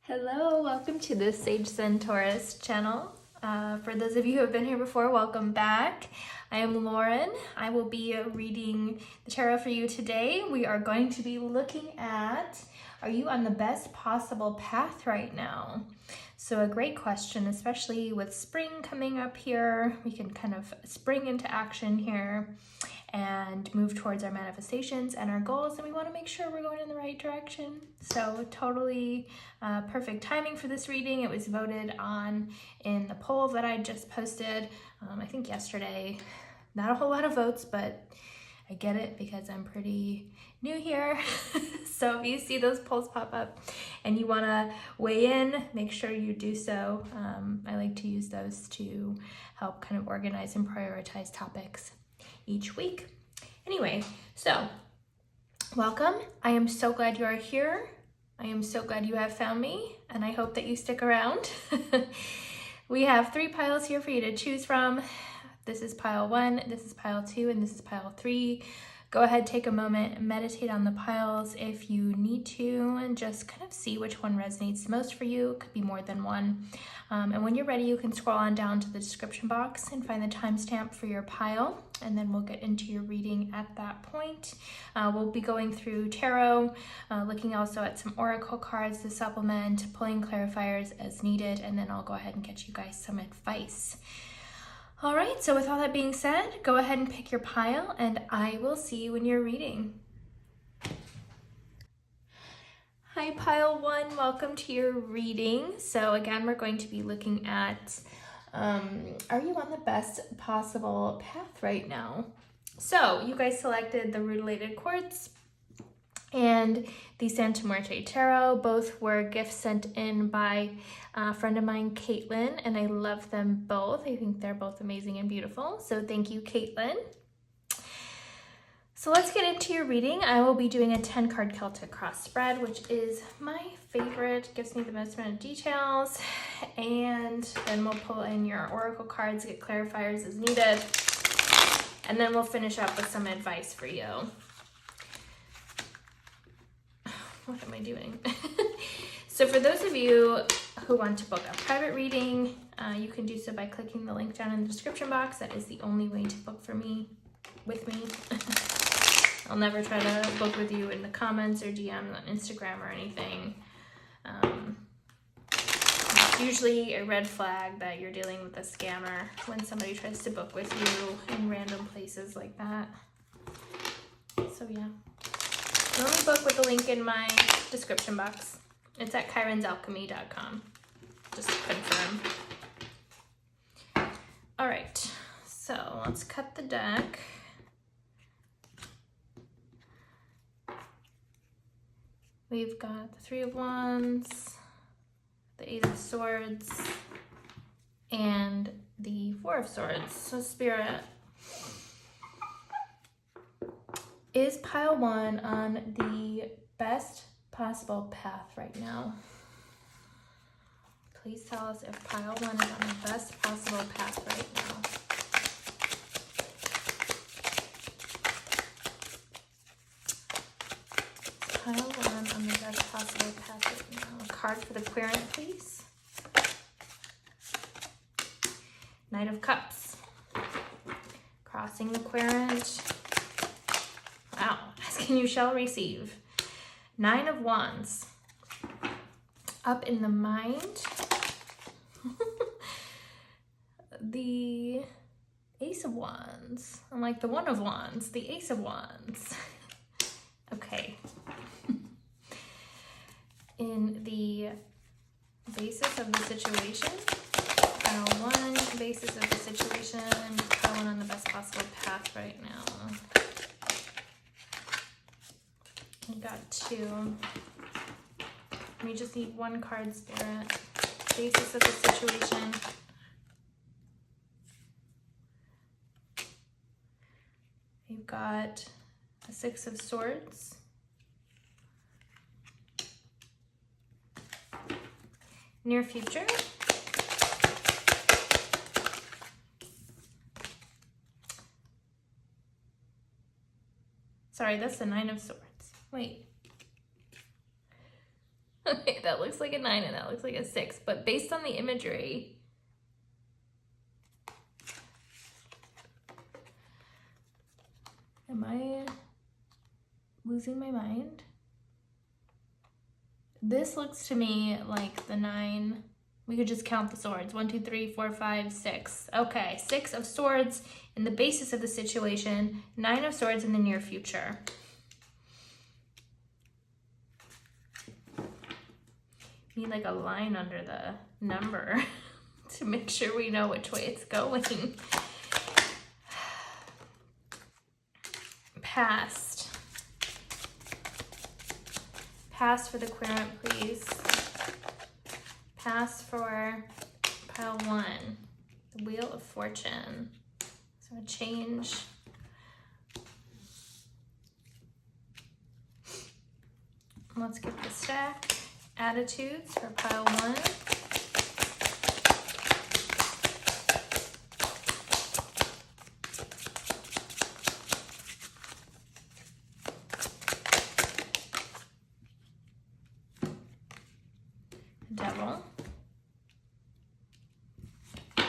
Hello, welcome to the Sage Centaurus channel. For those of you who have been here before, welcome back. I am Lauren. I will be reading the tarot for you today. We are going to be looking at, are you on the best possible path right now? So a great question, especially with spring coming up here. We can kind of spring into action here and move towards our manifestations and our goals, and we want to make sure we're going in the right direction. So totally perfect timing for this reading. It was voted on in the poll that I just posted, I think yesterday. Not a whole lot of votes, but I get it because I'm pretty new here. So if you see those polls pop up and you want to weigh in, make sure you do so. I like to use those to help kind of organize and prioritize topics each week. Anyway, so welcome. I am so glad you are here. I am so glad you have found me, and I hope that you stick around. We have 3 piles here for you to choose from. This is pile 1, this is pile 2, and this is pile 3. Go ahead, take a moment, meditate on the piles if you need to, and just kind of see which one resonates the most for you. It could be more than one. And when you're ready, you can scroll on down to the description box and find the timestamp for your pile, and then we'll get into your reading at that point. We'll be going through tarot, looking also at some oracle cards to supplement, pulling clarifiers as needed, and then I'll go ahead and get you guys some advice. All right, so with all that being said, go ahead and pick your pile, and I will see you when you're reading. Hi, pile 1, welcome to your reading. So again, we're going to be looking at, are you on the best possible path right now? So you guys selected the Rutilated Quartz and the Santa Muerte Tarot. Both were gifts sent in by a friend of mine, Caitlin, and I love them both. I think they're both amazing and beautiful. So thank you, Caitlin. So let's get into your reading. I will be doing a 10-card Celtic cross spread, which is my favorite, gives me the most amount of details. And then we'll pull in your oracle cards, get clarifiers as needed. And then we'll finish up with some advice for you. What am I doing? So for those of you who want to book a private reading, you can do so by clicking the link down in the description box. That is the only way to book with me. I'll never try to book with you in the comments or DMs on Instagram or anything. It's usually a red flag that you're dealing with a scammer when somebody tries to book with you in random places like that. So yeah. I only book with the link in my description box. It's at chironsalchemy.com. Just to confirm. All right, so let's cut the deck. We've got the 3 of Wands, the 8 of Swords, and the 4 of Swords. So Spirit, is pile 1 on the best possible path right now? Please tell us if pile 1 is on the best possible path right now. Pile 1 on the best possible path right now. A card for the querent, please. Knight of Cups. Crossing the querent. Wow, asking you shall receive. 9 of Wands. Up in the mind. The Ace of Wands. I'm like the 1 of Wands, the Ace of Wands. Okay. In the basis of the situation, pile 1, basis of the situation, pile 1 on the best possible path right now. We got 2. We just need 1 card, Spirit. Basis of the situation. We've got a 6 of Swords. Near future. Sorry, that's the 9 of Swords. Wait. Okay, that looks like a 9 and that looks like a 6, but based on the imagery, am I losing my mind? This looks to me like the 9. We could just count the swords. 1, 2, 3, 4, 5, 6. Okay, 6 of swords in the basis of the situation, 9 of swords in the near future. Need like a line under the number to make sure we know which way it's going. Past. Pass for the querent, please. Pass for pile 1. The Wheel of Fortune. So a change. Let's get the stack. Attitudes for pile 1. Devil. I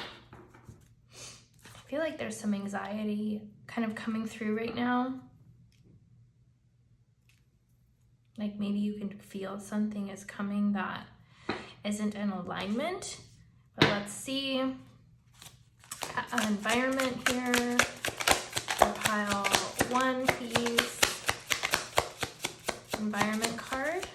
feel like there's some anxiety kind of coming through right now. Like maybe you can feel something is coming that isn't in alignment. But let's see. Environment here for pile 1, please. Environment card.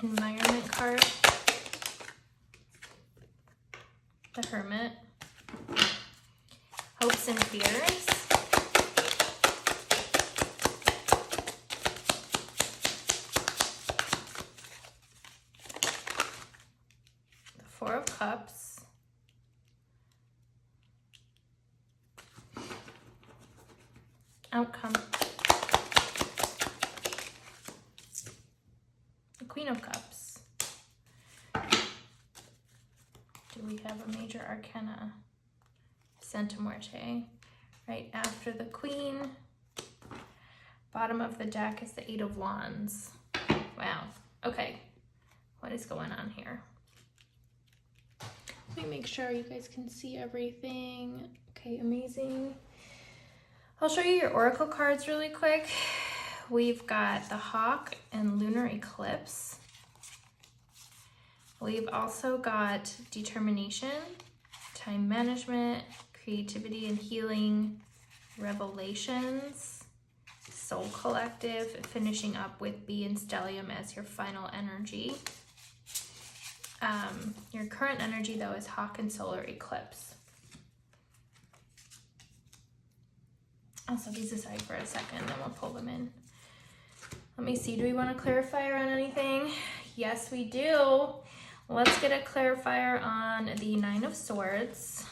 Environment card. The Hermit. Hopes and fears. The Four of Cups. Outcome. The Queen of Cups. Do we have a major arcana? Santa Muerte. Right after the Queen. Bottom of the deck is the Eight of Wands. Wow. Okay. What is going on here? Let me make sure you guys can see everything. Okay, amazing. I'll show you your oracle cards really quick. We've got the Hawk and Lunar Eclipse. We've also got Determination, Time Management, Creativity and Healing, Revelations, Soul Collective, finishing up with Bee and Stellium as your final energy. Your current energy, though, is Hawk and Solar Eclipse. I'll set these aside for a second, then we'll pull them in. Let me see, do we want to clarify on anything? Yes, we do. Let's get a clarifier on the Nine of Swords.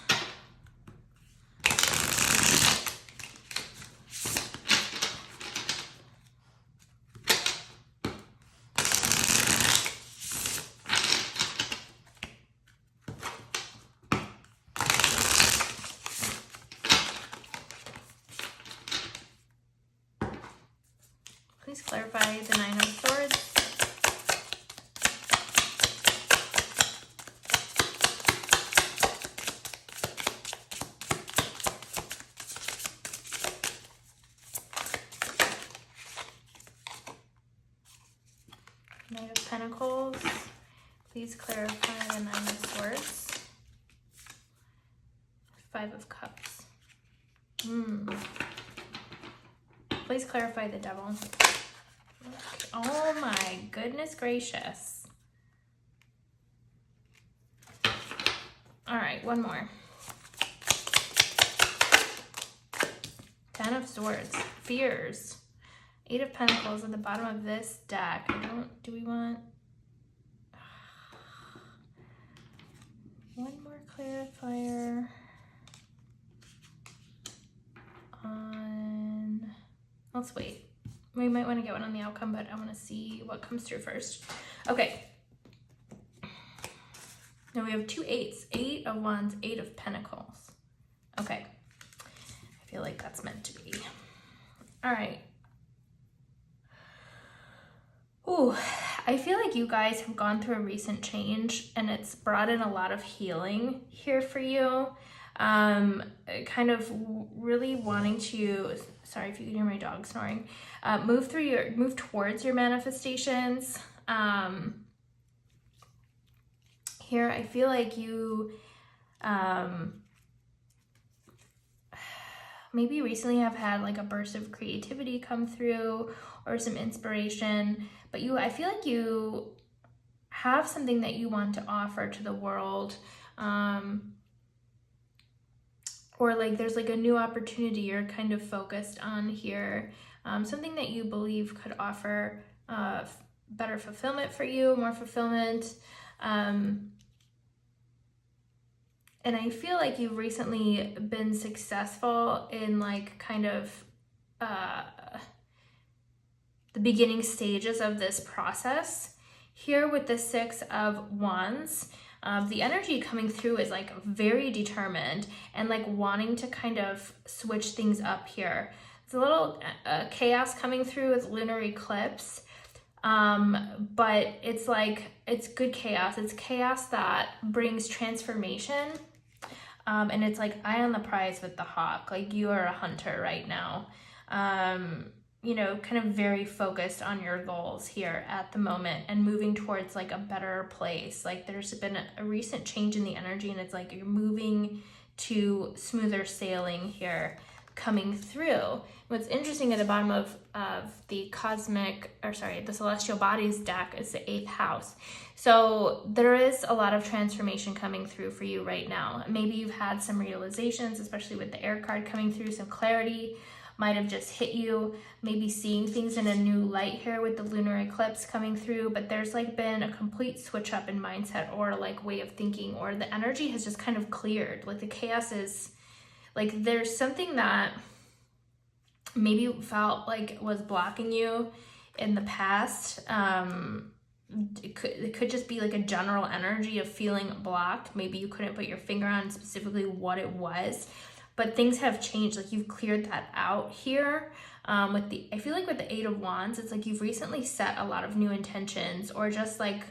Please clarify the Nine of Swords. Knight of Pentacles. Please clarify the Nine of Swords. Five of Cups. Please clarify the Devil. Oh my goodness gracious. All right, one more. Ten of Swords. Fears. Eight of Pentacles at the bottom of this deck. Do we want one more clarifier on, let's wait. We might want to get one on the outcome, but I want to see what comes through first. Okay. Now we have 2 8s, 8 of Wands, 8 of Pentacles. Okay, I feel like that's meant to be. All right. Ooh, I feel like you guys have gone through a recent change and it's brought in a lot of healing here for you. Kind of really wanting to, sorry if you can hear my dog snoring, move towards your manifestations. Here, I feel like you, maybe recently have had like a burst of creativity come through or some inspiration, but I feel like you have something that you want to offer to the world, or like there's like a new opportunity you're kind of focused on here, something that you believe could offer better fulfillment for you, more fulfillment. And I feel like you've recently been successful in like kind of the beginning stages of this process. Here with the 6 of Wands, the energy coming through is like very determined and like wanting to kind of switch things up here. It's a little chaos coming through with lunar eclipse, but it's like, it's good chaos. It's chaos that brings transformation. And it's like eye on the prize with the hawk. Like you are a hunter right now. You know, kind of very focused on your goals here at the moment and moving towards like a better place. Like there's been a recent change in the energy and it's like you're moving to smoother sailing here coming through. What's interesting at the bottom of the the celestial bodies deck is the 8th house. So there is a lot of transformation coming through for you right now. Maybe you've had some realizations, especially with the air card coming through, some clarity might have just hit you, maybe seeing things in a new light here with the lunar eclipse coming through, but there's like been a complete switch up in mindset or like way of thinking, or the energy has just kind of cleared. Like the chaos is like, there's something that maybe you felt like was blocking you in the past. It could just be like a general energy of feeling blocked. Maybe you couldn't put your finger on specifically what it was, but things have changed. Like you've cleared that out here. I feel like with the 8 of Wands, it's like you've recently set a lot of new intentions, or just like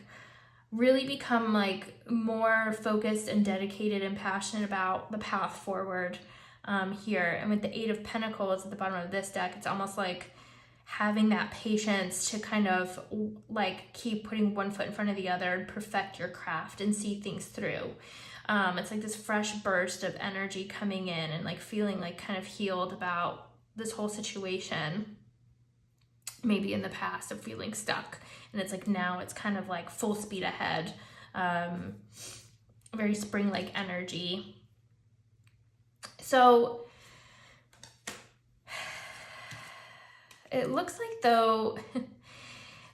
really become like more focused and dedicated and passionate about the path forward here. And with the 8 of Pentacles at the bottom of this deck, it's almost like having that patience to kind of like keep putting one foot in front of the other and perfect your craft and see things through. It's like this fresh burst of energy coming in and like feeling like kind of healed about this whole situation, maybe in the past of feeling stuck. And it's like now it's kind of like full speed ahead, very spring-like energy. So it looks like though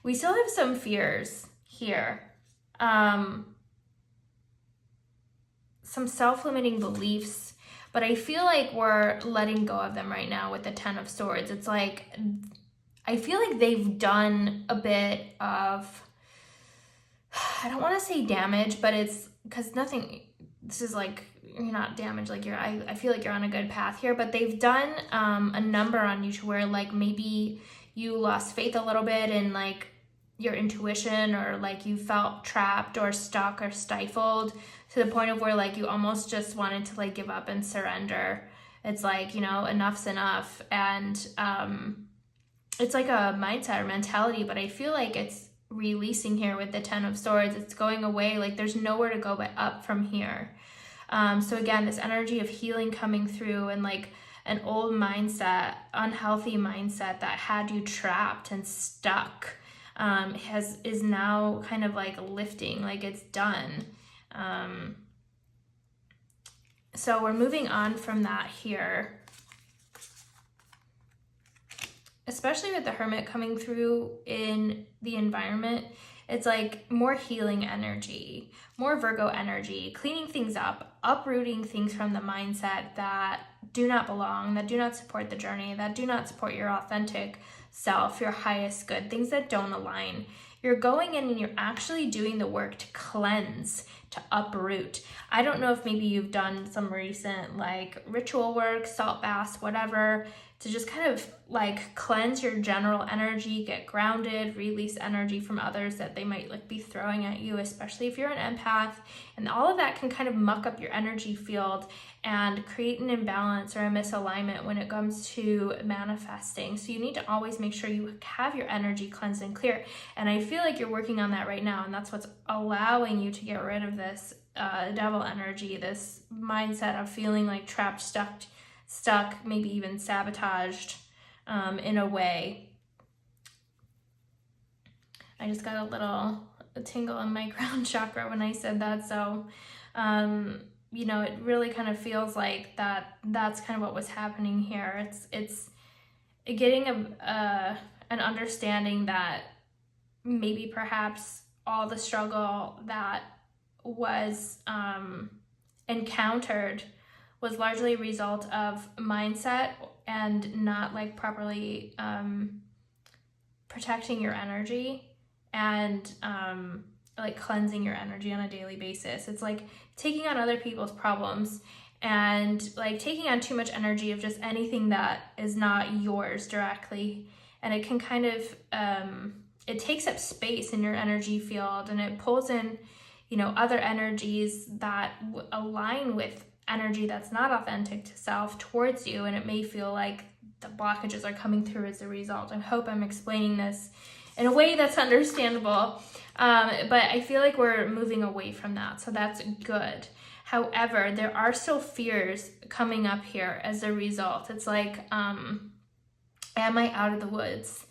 we still have some fears here. Some self-limiting beliefs, but I feel like we're letting go of them right now with the 10 of Swords. It's like, I feel like they've done a bit of, I don't want to say damage, but it's because nothing, this is like, you're not damaged, like I feel like you're on a good path here, but they've done a number on you to where like maybe you lost faith a little bit in like your intuition, or like you felt trapped or stuck or stifled to the point of where like you almost just wanted to like give up and surrender. It's like, you know, enough's enough. And it's like a mindset or mentality, but I feel like it's releasing here with the 10 of Swords. It's going away, like there's nowhere to go but up from here. So again, this energy of healing coming through, and like an old mindset, unhealthy mindset that had you trapped and stuck, is now kind of like lifting, like it's done. So we're moving on from that here, especially with the Hermit coming through in the environment. It's like more healing energy, more Virgo energy, cleaning things up, uprooting things from the mindset that do not belong, that do not support the journey, that do not support your authentic self, your highest good, things that don't align. You're going in and you're actually doing the work to cleanse, to uproot. I don't know if maybe you've done some recent like ritual work, salt baths, whatever, to just kind of like cleanse your general energy, get grounded, release energy from others that they might like be throwing at you, especially if you're an empath. And all of that can kind of muck up your energy field and create an imbalance or a misalignment when it comes to manifesting. So you need to always make sure you have your energy cleansed and clear. And I feel like you're working on that right now, and that's what's allowing you to get rid of this devil energy, this mindset of feeling like trapped, stuck, maybe even sabotaged in a way. I just got a little tingle in my crown chakra when I said that. So, you know, it really kind of feels like that's kind of what was happening here. It's getting an understanding that maybe perhaps all the struggle that was encountered was largely a result of mindset and not like properly protecting your energy and like cleansing your energy on a daily basis. It's like taking on other people's problems and like taking on too much energy of just anything that is not yours directly. And it can kind of, it takes up space in your energy field, and it pulls in, you know, other energies that align with energy that's not authentic to self towards you, and it may feel like the blockages are coming through as a result. I hope I'm explaining this in a way that's understandable, but I feel like we're moving away from that, so that's good. However, there are still fears coming up here as a result. It's like, am I out of the woods?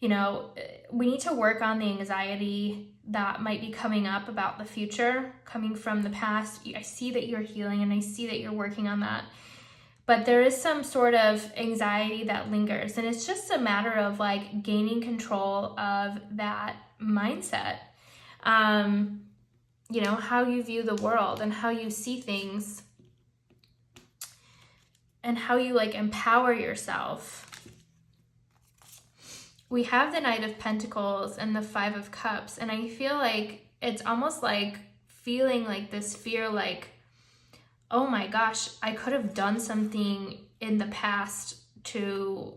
You know, we need to work on the anxiety that might be coming up about the future, coming from the past. I see that you're healing and I see that you're working on that. But there is some sort of anxiety that lingers. And it's just a matter of like gaining control of that mindset. You know, how you view the world and how you see things and how you like empower yourself. We have the Knight of Pentacles and the Five of Cups, and I feel like it's almost like feeling like this fear, like, oh my gosh, I could have done something in the past to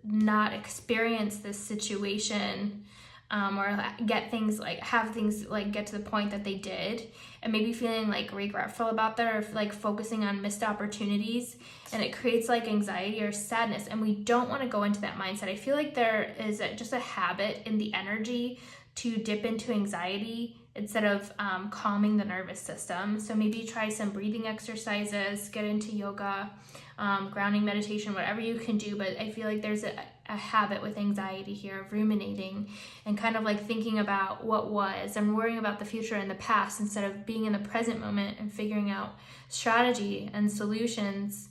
not experience this situation, or get things like, have things like get to the point that they did, and maybe feeling like regretful about that, or like focusing on missed opportunities, and it creates like anxiety or sadness, and we don't want to go into that mindset. I feel like there is just a habit in the energy to dip into anxiety instead of calming the nervous system. So maybe try some breathing exercises, get into yoga, grounding meditation, whatever you can do. But I feel like there's a habit with anxiety here of ruminating and kind of like thinking about what was and worrying about the future and the past instead of being in the present moment and figuring out strategy and solutions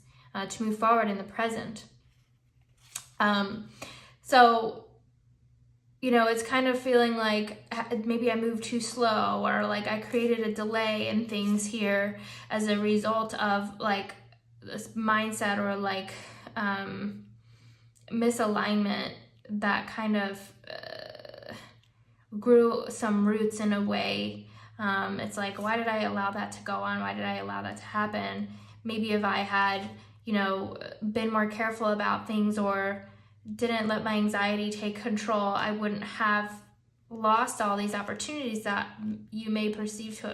to move forward in the present. So, you know, it's kind of feeling like maybe I moved too slow, or like I created a delay in things here as a result of like this mindset or like misalignment that kind of grew some roots in a way. It's like, why did I allow that to go on? Why did I allow that to happen? Maybe if I had, you know, been more careful about things or didn't let my anxiety take control, I wouldn't have lost all these opportunities that you may perceive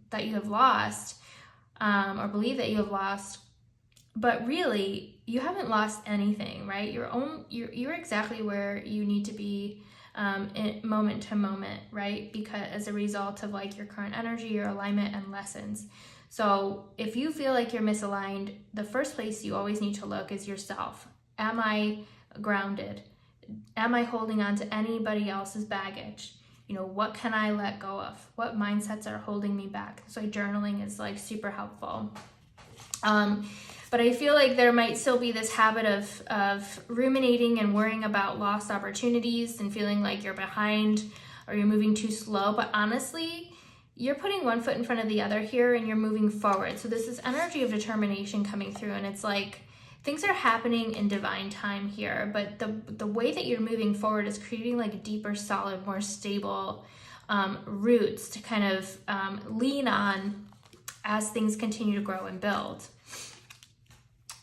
that you have lost, or believe that you have lost. But really, you haven't lost anything, right? You're exactly where you need to be in moment to moment, right? Because as a result of like your current energy, your alignment, and lessons. So if you feel like you're misaligned, the first place you always need to look is yourself. Am I grounded? Am I holding on to anybody else's baggage? You know, what can I let go of? What mindsets are holding me back? So journaling is like super helpful. But I feel like there might still be this habit of ruminating and worrying about lost opportunities and feeling like you're behind or you're moving too slow. But honestly, you're putting one foot in front of the other here and you're moving forward. So this is energy of determination coming through, and it's like things are happening in divine time here, but the way that you're moving forward is creating like a deeper, solid, more stable roots to kind of lean on as things continue to grow and build.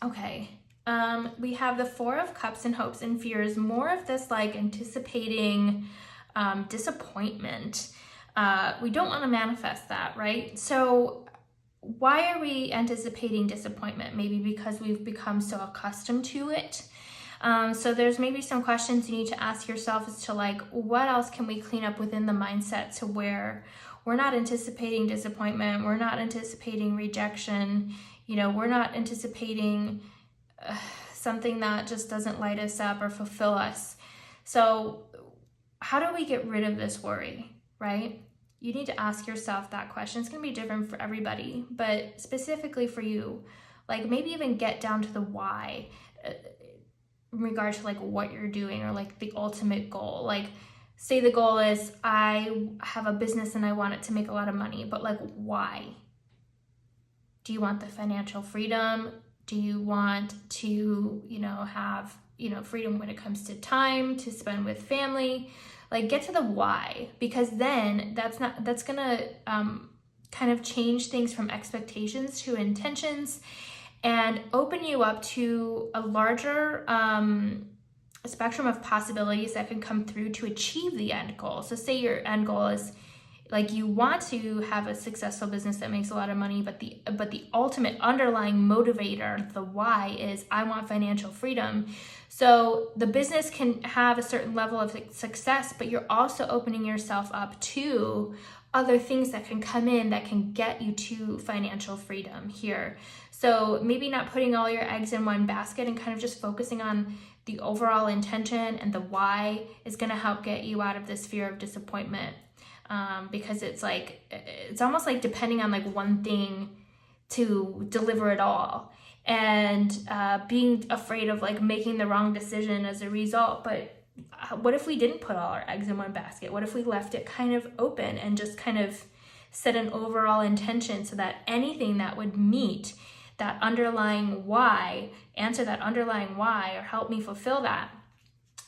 Okay, we have the Four of Cups and hopes and fears, more of this like anticipating disappointment. We don't want to manifest that, right? So why are we anticipating disappointment? Maybe because we've become so accustomed to it. So there's maybe some questions you need to ask yourself as to like, what else can we clean up within the mindset to where we're not anticipating disappointment, we're not anticipating rejection, you know, we're not anticipating something that just doesn't light us up or fulfill us. So how do we get rid of this worry, right? You need to ask yourself that question. It's going to be different for everybody, but specifically for you, like maybe even get down to the why in regard to like what you're doing or like the ultimate goal. Like say the goal is I have a business and I want it to make a lot of money, but like why? Do you want the financial freedom? Do you want to, you know, have, you know, freedom when it comes to time to spend with family? Like get to the why, because then that's gonna kind of change things from expectations to intentions and open you up to a larger spectrum of possibilities that can come through to achieve the end goal. So say your end goal is like you want to have a successful business that makes a lot of money, but the ultimate underlying motivator, the why, is I want financial freedom. So the business can have a certain level of success, but you're also opening yourself up to other things that can come in that can get you to financial freedom here. So maybe not putting all your eggs in one basket and kind of just focusing on the overall intention and the why is going to help get you out of this fear of disappointment. Because it's like, it's almost like depending on like one thing to deliver it all, and being afraid of like making the wrong decision as a result. But what if we didn't put all our eggs in one basket? What if we left it kind of open and just kind of set an overall intention so that anything that would meet that underlying why, answer that underlying why, or help me fulfill that,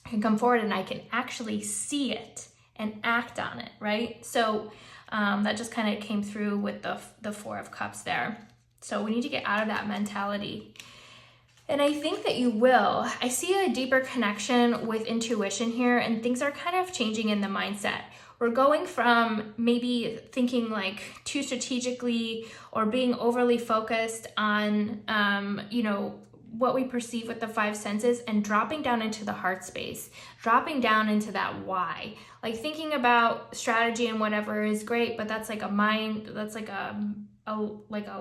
can come forward and I can actually see it and act on it, right? So that just kind of came through with the Four of Cups there. So we need to get out of that mentality. And I think that you will. I see a deeper connection with intuition here, and things are kind of changing in the mindset. We're going from maybe thinking like too strategically or being overly focused on, you know, what we perceive with the five senses, and dropping down into the heart space, dropping down into that why. Like thinking about strategy and whatever is great, but that's like a mind, that's like a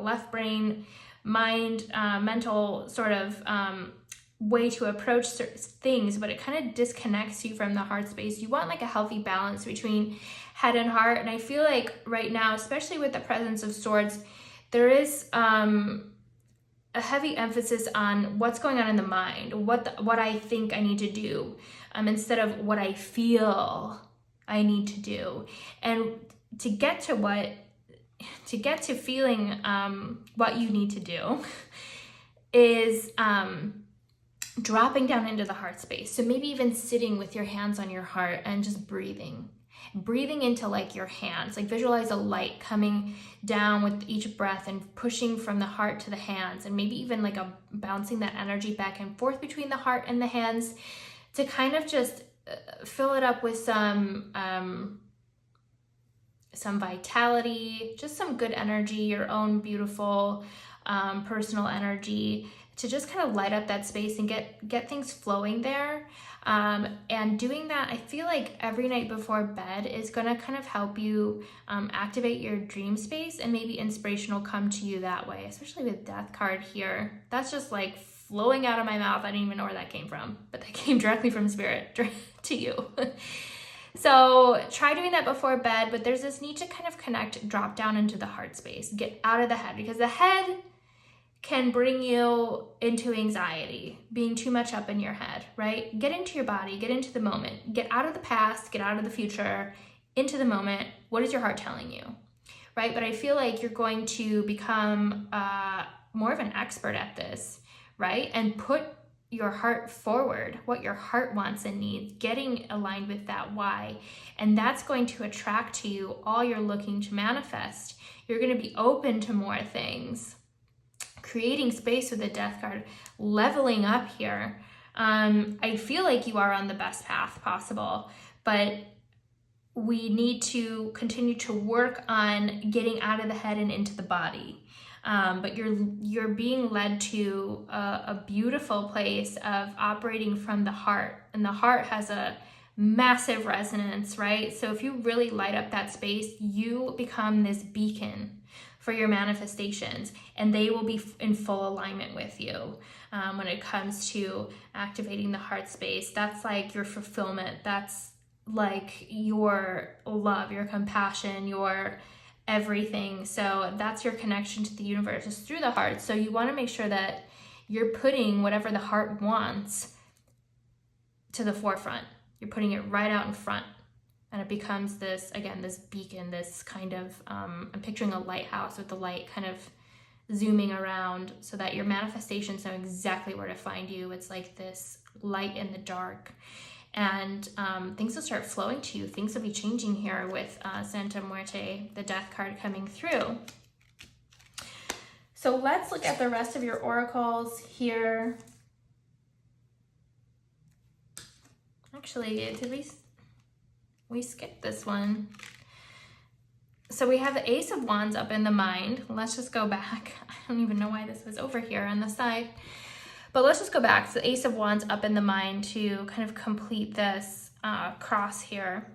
left brain mind, mental sort of way to approach certain things, but it kind of disconnects you from the heart space. You want like a healthy balance between head and heart. And I feel like right now, especially with the presence of swords, there is a heavy emphasis on what's going on in the mind, what I think I need to do, instead of what I feel I need to do. And to get to feeling what you need to do is dropping down into the heart space. So maybe even sitting with your hands on your heart and just breathing into like your hands, like visualize a light coming down with each breath and pushing from the heart to the hands, and maybe even like bouncing that energy back and forth between the heart and the hands to kind of just fill it up with some vitality, just some good energy, your own beautiful personal energy, to just kind of light up that space and get things flowing there. And doing that, I feel like every night before bed is going to kind of help you activate your dream space, and maybe inspiration will come to you that way, especially with Death card here. That's just like flowing out of my mouth. I didn't even know where that came from, but that came directly from Spirit to you. So try doing that before bed, but there's this need to kind of connect, drop down into the heart space, get out of the head, because the head can bring you into anxiety, being too much up in your head, right? Get into your body, get into the moment, get out of the past, get out of the future, into the moment. What is your heart telling you, right? But I feel like you're going to become more of an expert at this, right? And put your heart forward, what your heart wants and needs, getting aligned with that why. And that's going to attract to you all you're looking to manifest. You're going to be open to more things, creating space with the Death card, leveling up here. I feel like you are on the best path possible, but we need to continue to work on getting out of the head and into the body. But you're being led to a beautiful place of operating from the heart, and the heart has a massive resonance, right? So if you really light up that space, you become this beacon for your manifestations, and they will be in full alignment with you. When it comes to activating the heart space, that's like your fulfillment. That's like your love, your compassion, your everything. So that's your connection to the universe, is through the heart. So you want to make sure that you're putting whatever the heart wants to the forefront. You're putting it right out in front, and it becomes this, again, this beacon, this kind of, I'm picturing a lighthouse with the light kind of zooming around so that your manifestations know exactly where to find you. It's like this light in the dark. And things will start flowing to you. Things will be changing here with Santa Muerte, the Death card, coming through. So let's look at the rest of your oracles here. Actually, did we skipped this one? So we have the Ace of Wands up in the mind. Let's just go back. I don't even know why this was over here on the side. But let's just go back. So the Ace of Wands up in the mind to kind of complete this cross here.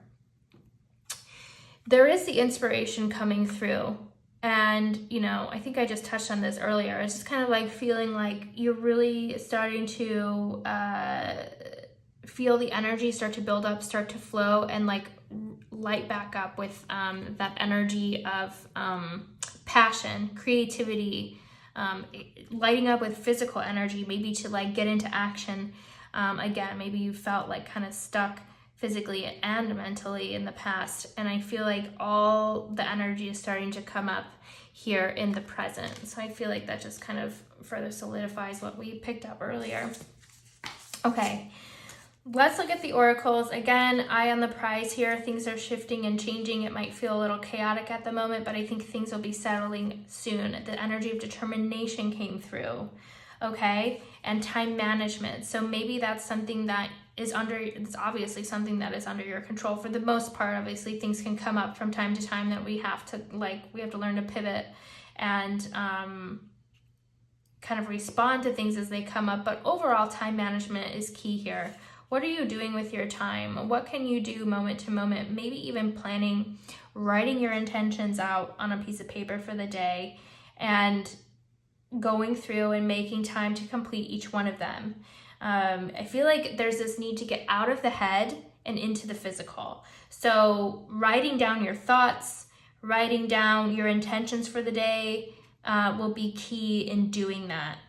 There is the inspiration coming through. And, you know, I think I just touched on this earlier. It's just kind of like feeling like you're really starting to feel the energy start to build up, start to flow, and like light back up with that energy of passion, creativity, lighting up with physical energy, maybe to like get into action. Again, maybe you felt like kind of stuck physically and mentally in the past, and I feel like all the energy is starting to come up here in the present. So I feel like that just kind of further solidifies what we picked up earlier. Okay, let's look at the oracles. Again, eye on the prize here. Things are shifting and changing. It might feel a little chaotic at the moment, but I think things will be settling soon. The energy of determination came through, okay? And time management. So maybe that's something that is it's obviously something that is under your control for the most part. Obviously, things can come up from time to time that we have to learn to pivot and kind of respond to things as they come up. But overall, time management is key here. What are you doing with your time? What can you do moment to moment? Maybe even planning, writing your intentions out on a piece of paper for the day and going through and making time to complete each one of them. I feel like there's this need to get out of the head and into the physical. So writing down your thoughts, writing down your intentions for the day will be key in doing that.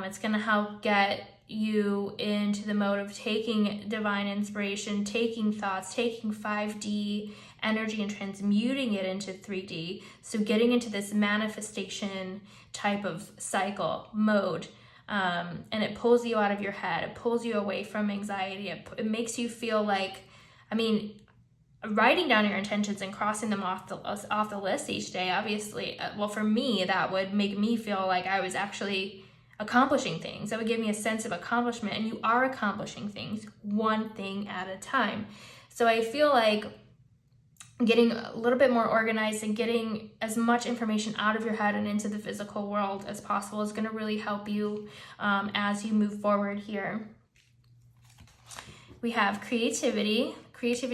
It's going to help get you into the mode of taking divine inspiration, taking thoughts, taking 5D energy and transmuting it into 3D. So getting into this manifestation type of cycle mode. And it pulls you out of your head. It pulls you away from anxiety. It makes you feel like, writing down your intentions and crossing them off the list each day, obviously, well, for me, that would make me feel like I was actually accomplishing things. That would give me a sense of accomplishment, and you are accomplishing things one thing at a time. So I feel like getting a little bit more organized and getting as much information out of your head and into the physical world as possible is going to really help you as you move forward here. We have creativity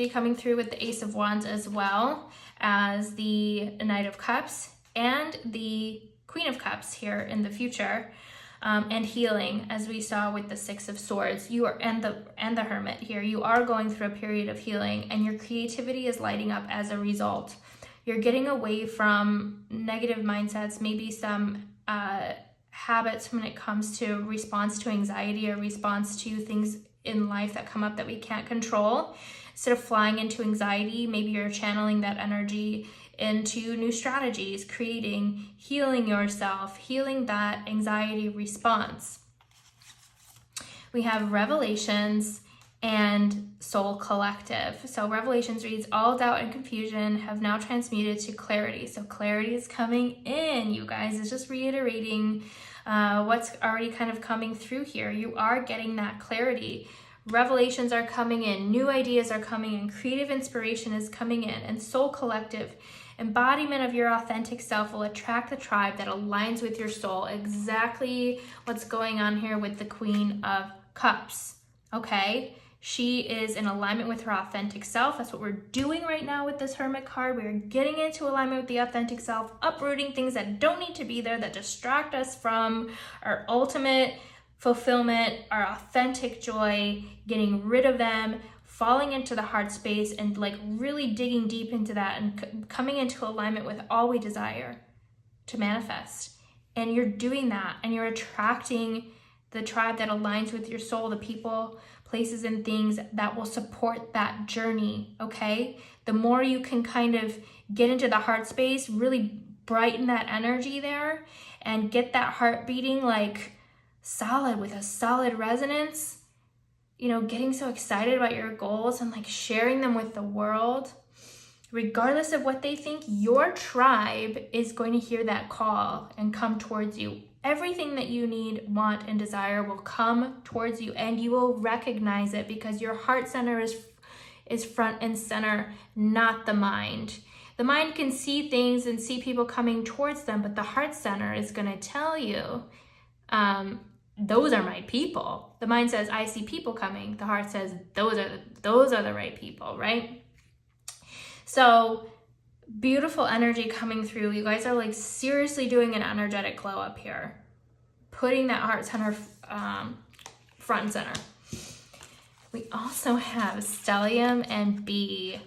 coming through with the Ace of Wands, as well as the Knight of Cups and the Queen of Cups here in the future. And healing, as we saw with the Six of Swords, and the Hermit here. You are going through a period of healing, and your creativity is lighting up as a result. You're getting away from negative mindsets, maybe some habits when it comes to response to anxiety or response to things in life that come up that we can't control. Instead of flying into anxiety, maybe you're channeling that energy into new strategies, creating, healing yourself, healing that anxiety response. we have Revelations and Soul Collective. So Revelations reads, all doubt and confusion have now transmuted to clarity. So clarity is coming in, you guys. It's just reiterating what's already kind of coming through here. You are getting that clarity. Revelations are coming in, new ideas are coming in, creative inspiration is coming in, and Soul Collective, embodiment of your authentic self, will attract the tribe that aligns with your soul. Exactly what's going on here with the Queen of Cups, okay? She is in alignment with her authentic self. That's what we're doing right now with this Hermit card. We're getting into alignment with the authentic self, uprooting things that don't need to be there, that distract us from our ultimate fulfillment, our authentic joy, getting rid of them, falling into the heart space, and like really digging deep into that and coming into alignment with all we desire to manifest. And you're doing that, and you're attracting the tribe that aligns with your soul, the people, places, and things that will support that journey, okay? The more you can kind of get into the heart space, really brighten that energy there, and get that heart beating like solid, with a solid resonance, you know, getting so excited about your goals and like sharing them with the world, regardless of what they think, your tribe is going to hear that call and come towards you. Everything that you need, want, and desire will come towards you, and you will recognize it because your heart center is front and center, not the mind. The mind can see things and see people coming towards them, but the heart center is going to tell you, those are my people. The mind says, I see people coming. The heart says, those are the right people, right? So beautiful energy coming through. You guys are like seriously doing an energetic glow up here, putting that heart center front and center. We also have Stellium and Bee,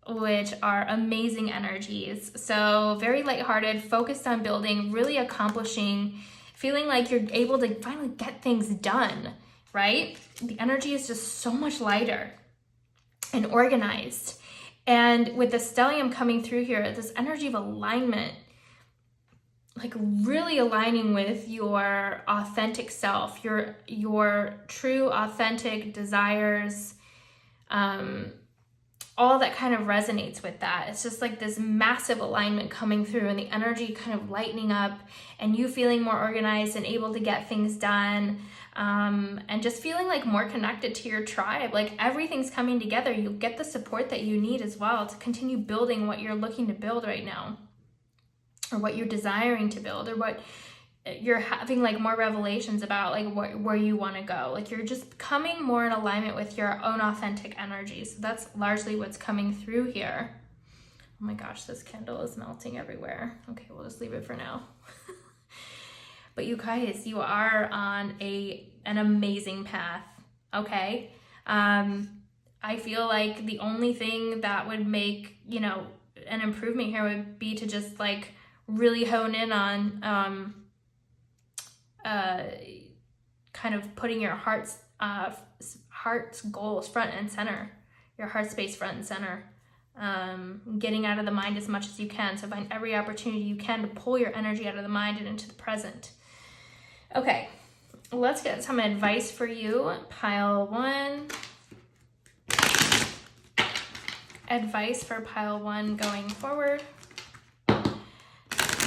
which are amazing energies. So very lighthearted, focused on building, really accomplishing, feeling like you're able to finally get things done, right? The energy is just so much lighter and organized. And with the Stellium coming through here, this energy of alignment, like really aligning with your authentic self, your true authentic desires, all that kind of resonates with that. It's just like this massive alignment coming through, and the energy kind of lightening up, and you feeling more organized and able to get things done, and just feeling like more connected to your tribe. Like everything's coming together. You'll get the support that you need as well to continue building what you're looking to build right now, or what you're desiring to build, or what you're having like more revelations about, like where you want to go. Like you're just coming more in alignment with your own authentic energy. So that's largely what's coming through here. Oh my gosh, this candle is melting everywhere. Okay, we'll just leave it for now. But you guys, you are on an amazing path, okay? I feel like the only thing that would make, you know, an improvement here would be to just like really hone in on kind of putting your heart's goals front and center, your heart space front and center, getting out of the mind as much as you can. So find every opportunity you can to pull your energy out of the mind and into the present. Okay, let's get some advice for you. Pile 1. Advice for pile 1 going forward.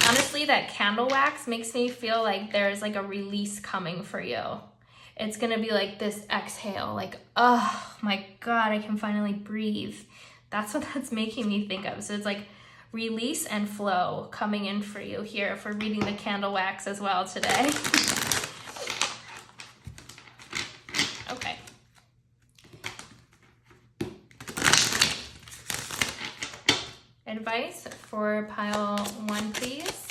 Honestly, that candle wax makes me feel like there's like a release coming for you. It's gonna be like this exhale, like, oh my God, I can finally breathe. That's what that's making me think of. So it's like release and flow coming in for you here for reading the candle wax as well today. Okay. Advice for pile 1, please.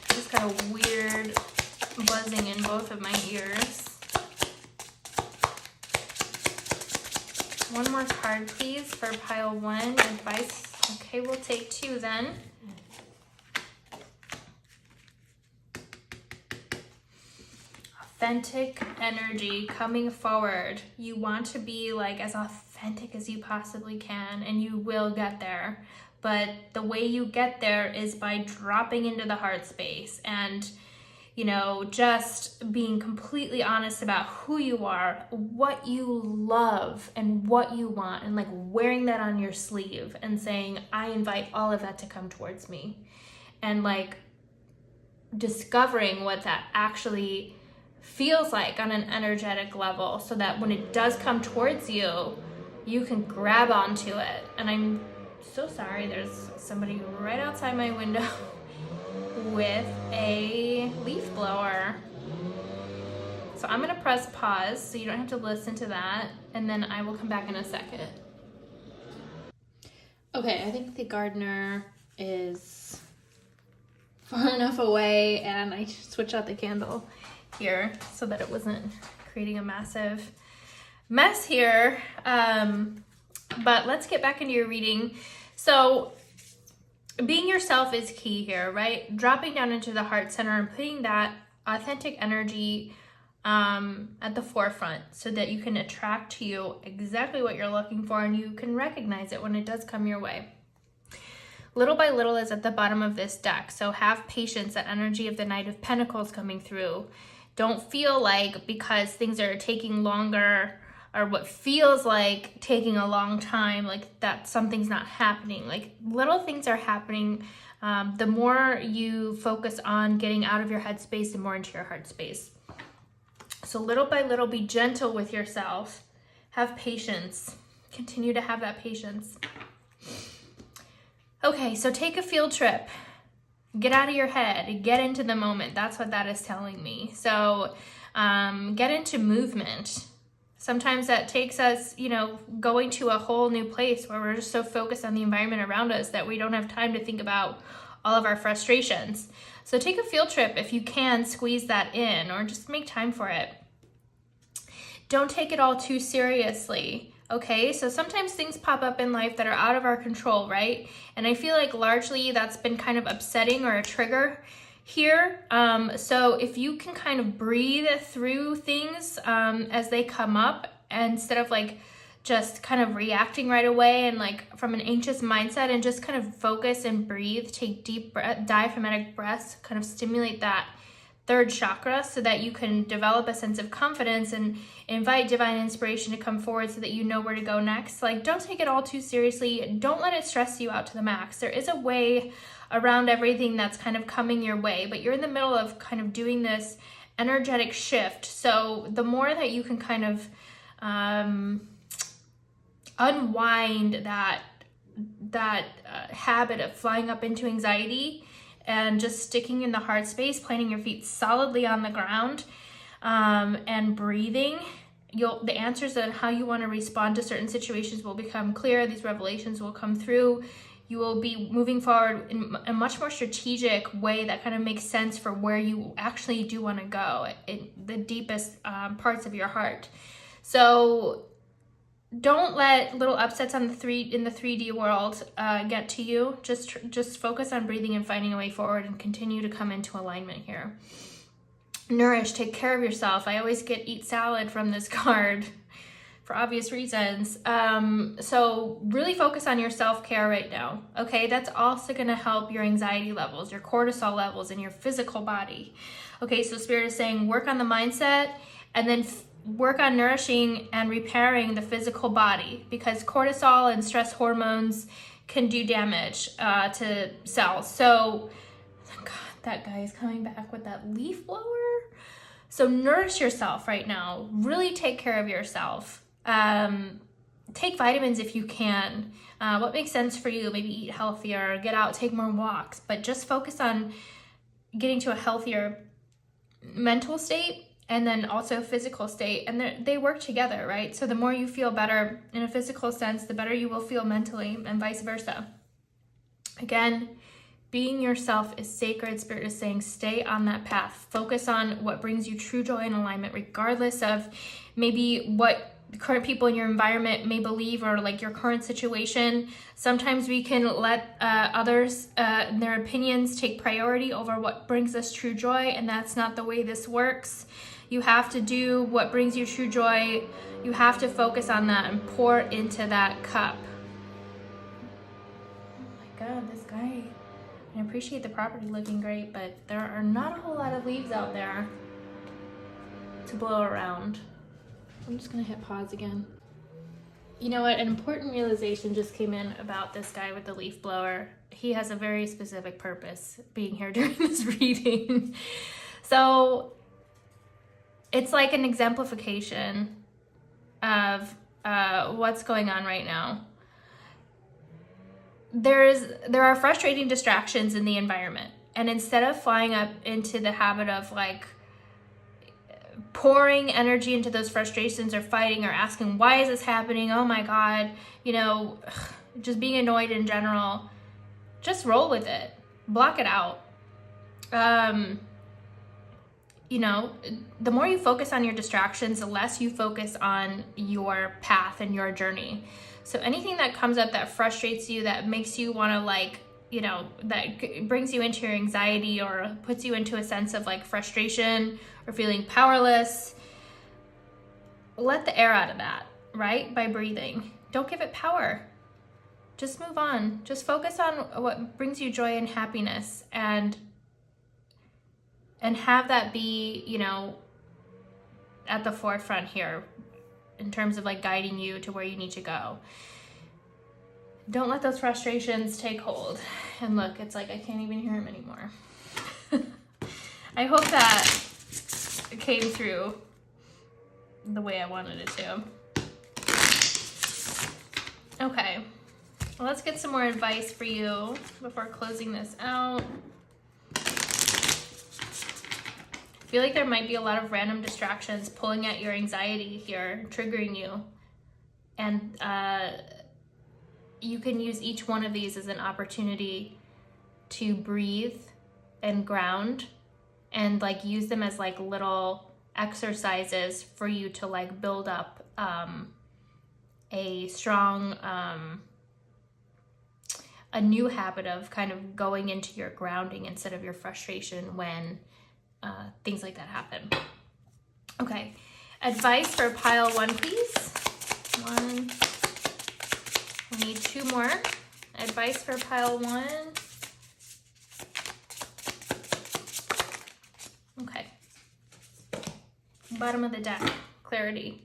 Just got a weird buzzing in both of my ears. One more card, please, for pile 1. Advice. Okay, we'll take 2 then. Authentic energy coming forward. You want to be like as authentic as you possibly can, and you will get there. but the way you get there is by dropping into the heart space and, you know, just being completely honest about who you are, what you love, and what you want, and like wearing that on your sleeve and saying, I invite all of that to come towards me. And like discovering what that actually feels like on an energetic level, so that when it does come towards you, you can grab onto it. And I'm so sorry, there's somebody right outside my window with a leaf blower. So I'm gonna press pause so you don't have to listen to that, and then I will come back in a second. Okay, I think the gardener is far enough away, and I switched out the candle here so that it wasn't creating a massive mess here. But let's get back into your reading. So being yourself is key here, right? Dropping down into the heart center and putting that authentic energy at the forefront so that you can attract to you exactly what you're looking for, and you can recognize it when it does come your way. Little by little is at the bottom of this deck, so have patience. That energy of the Knight of Pentacles coming through. Don't feel like because things are taking longer, or what feels like taking a long time, like that something's not happening. Like little things are happening. The more you focus on getting out of your head space and more into your heart space. So little by little, be gentle with yourself. Have patience. Continue to have that patience. Okay, so take a field trip. Get out of your head. Get into the moment. That's what that is telling me. So get into movement. Sometimes that takes us, you know, going to a whole new place where we're just so focused on the environment around us that we don't have time to think about all of our frustrations. So take a field trip if you can squeeze that in, or just make time for it. Don't take it all too seriously. Okay, so sometimes things pop up in life that are out of our control, right? And I feel like largely that's been kind of upsetting or a trigger here. So if you can kind of breathe through things as they come up, instead of like just kind of reacting right away and like from an anxious mindset, and just kind of focus and breathe, take deep diaphragmatic breaths, kind of stimulate that third chakra so that you can develop a sense of confidence and invite divine inspiration to come forward so that you know where to go next. Like, don't take it all too seriously. Don't let it stress you out to the max. There is a way around everything that's kind of coming your way, but you're in the middle of kind of doing this energetic shift. So the more that you can kind of unwind that habit of flying up into anxiety and just sticking in the heart space, planting your feet solidly on the ground, and breathing, the answers on how you want to respond to certain situations will become clear. These revelations will come through. You will be moving forward in a much more strategic way that kind of makes sense for where you actually do want to go, in the deepest parts of your heart. So don't let little upsets in the 3D world get to you. Just focus on breathing and finding a way forward, and continue to come into alignment here. Nourish, take care of yourself. I always get eat salad from this card for obvious reasons. So really focus on your self-care right now. Okay, that's also going to help your anxiety levels, your cortisol levels, and your physical body. Okay, so Spirit is saying work on the mindset, and then work on nourishing and repairing the physical body, because cortisol and stress hormones can do damage to cells. So, God, that guy is coming back with that leaf blower. So nourish yourself right now. Really take care of yourself. Take vitamins if you can. What makes sense for you? Maybe eat healthier, get out, take more walks, but just focus on getting to a healthier mental state and then also physical state, and they work together, right? So the more you feel better in a physical sense, the better you will feel mentally, and vice versa. Again, being yourself is sacred. Spirit is saying stay on that path. Focus on what brings you true joy and alignment, regardless of maybe what current people in your environment may believe, or like your current situation. Sometimes we can let others, their opinions take priority over what brings us true joy, and that's not the way this works. You have to do what brings you true joy. You have to focus on that and pour into that cup. Oh my God, this guy, I appreciate the property looking great, but there are not a whole lot of leaves out there to blow around. I'm just gonna hit pause again. You know what, an important realization just came in about this guy with the leaf blower. He has a very specific purpose being here during this reading. So it's like an exemplification of what's going on right now. There are frustrating distractions in the environment, and instead of flying up into the habit of like pouring energy into those frustrations or fighting or asking, why is this happening? Oh my God, you know, just being annoyed in general, just roll with it, block it out. You know, the more you focus on your distractions, the less you focus on your path and your journey. So anything that comes up that frustrates you, that makes you want to like, you know, that brings you into your anxiety or puts you into a sense of like frustration or feeling powerless, let the air out of that, right? By breathing. Don't give it power. Just move on. Just focus on what brings you joy and happiness, and have that be, you know, at the forefront here in terms of like guiding you to where you need to go. Don't let those frustrations take hold. And look, it's like I can't even hear him anymore. I hope that came through the way I wanted it to. Okay, well, let's get some more advice for you before closing this out. I feel like there might be a lot of random distractions pulling at your anxiety here, triggering you. And you can use each one of these as an opportunity to breathe and ground, and like use them as like little exercises for you to like build up a strong, a new habit of kind of going into your grounding instead of your frustration when things like that happen. Okay, advice for pile one, please. One. We need two more. Advice for pile one. Okay. Bottom of the deck, clarity.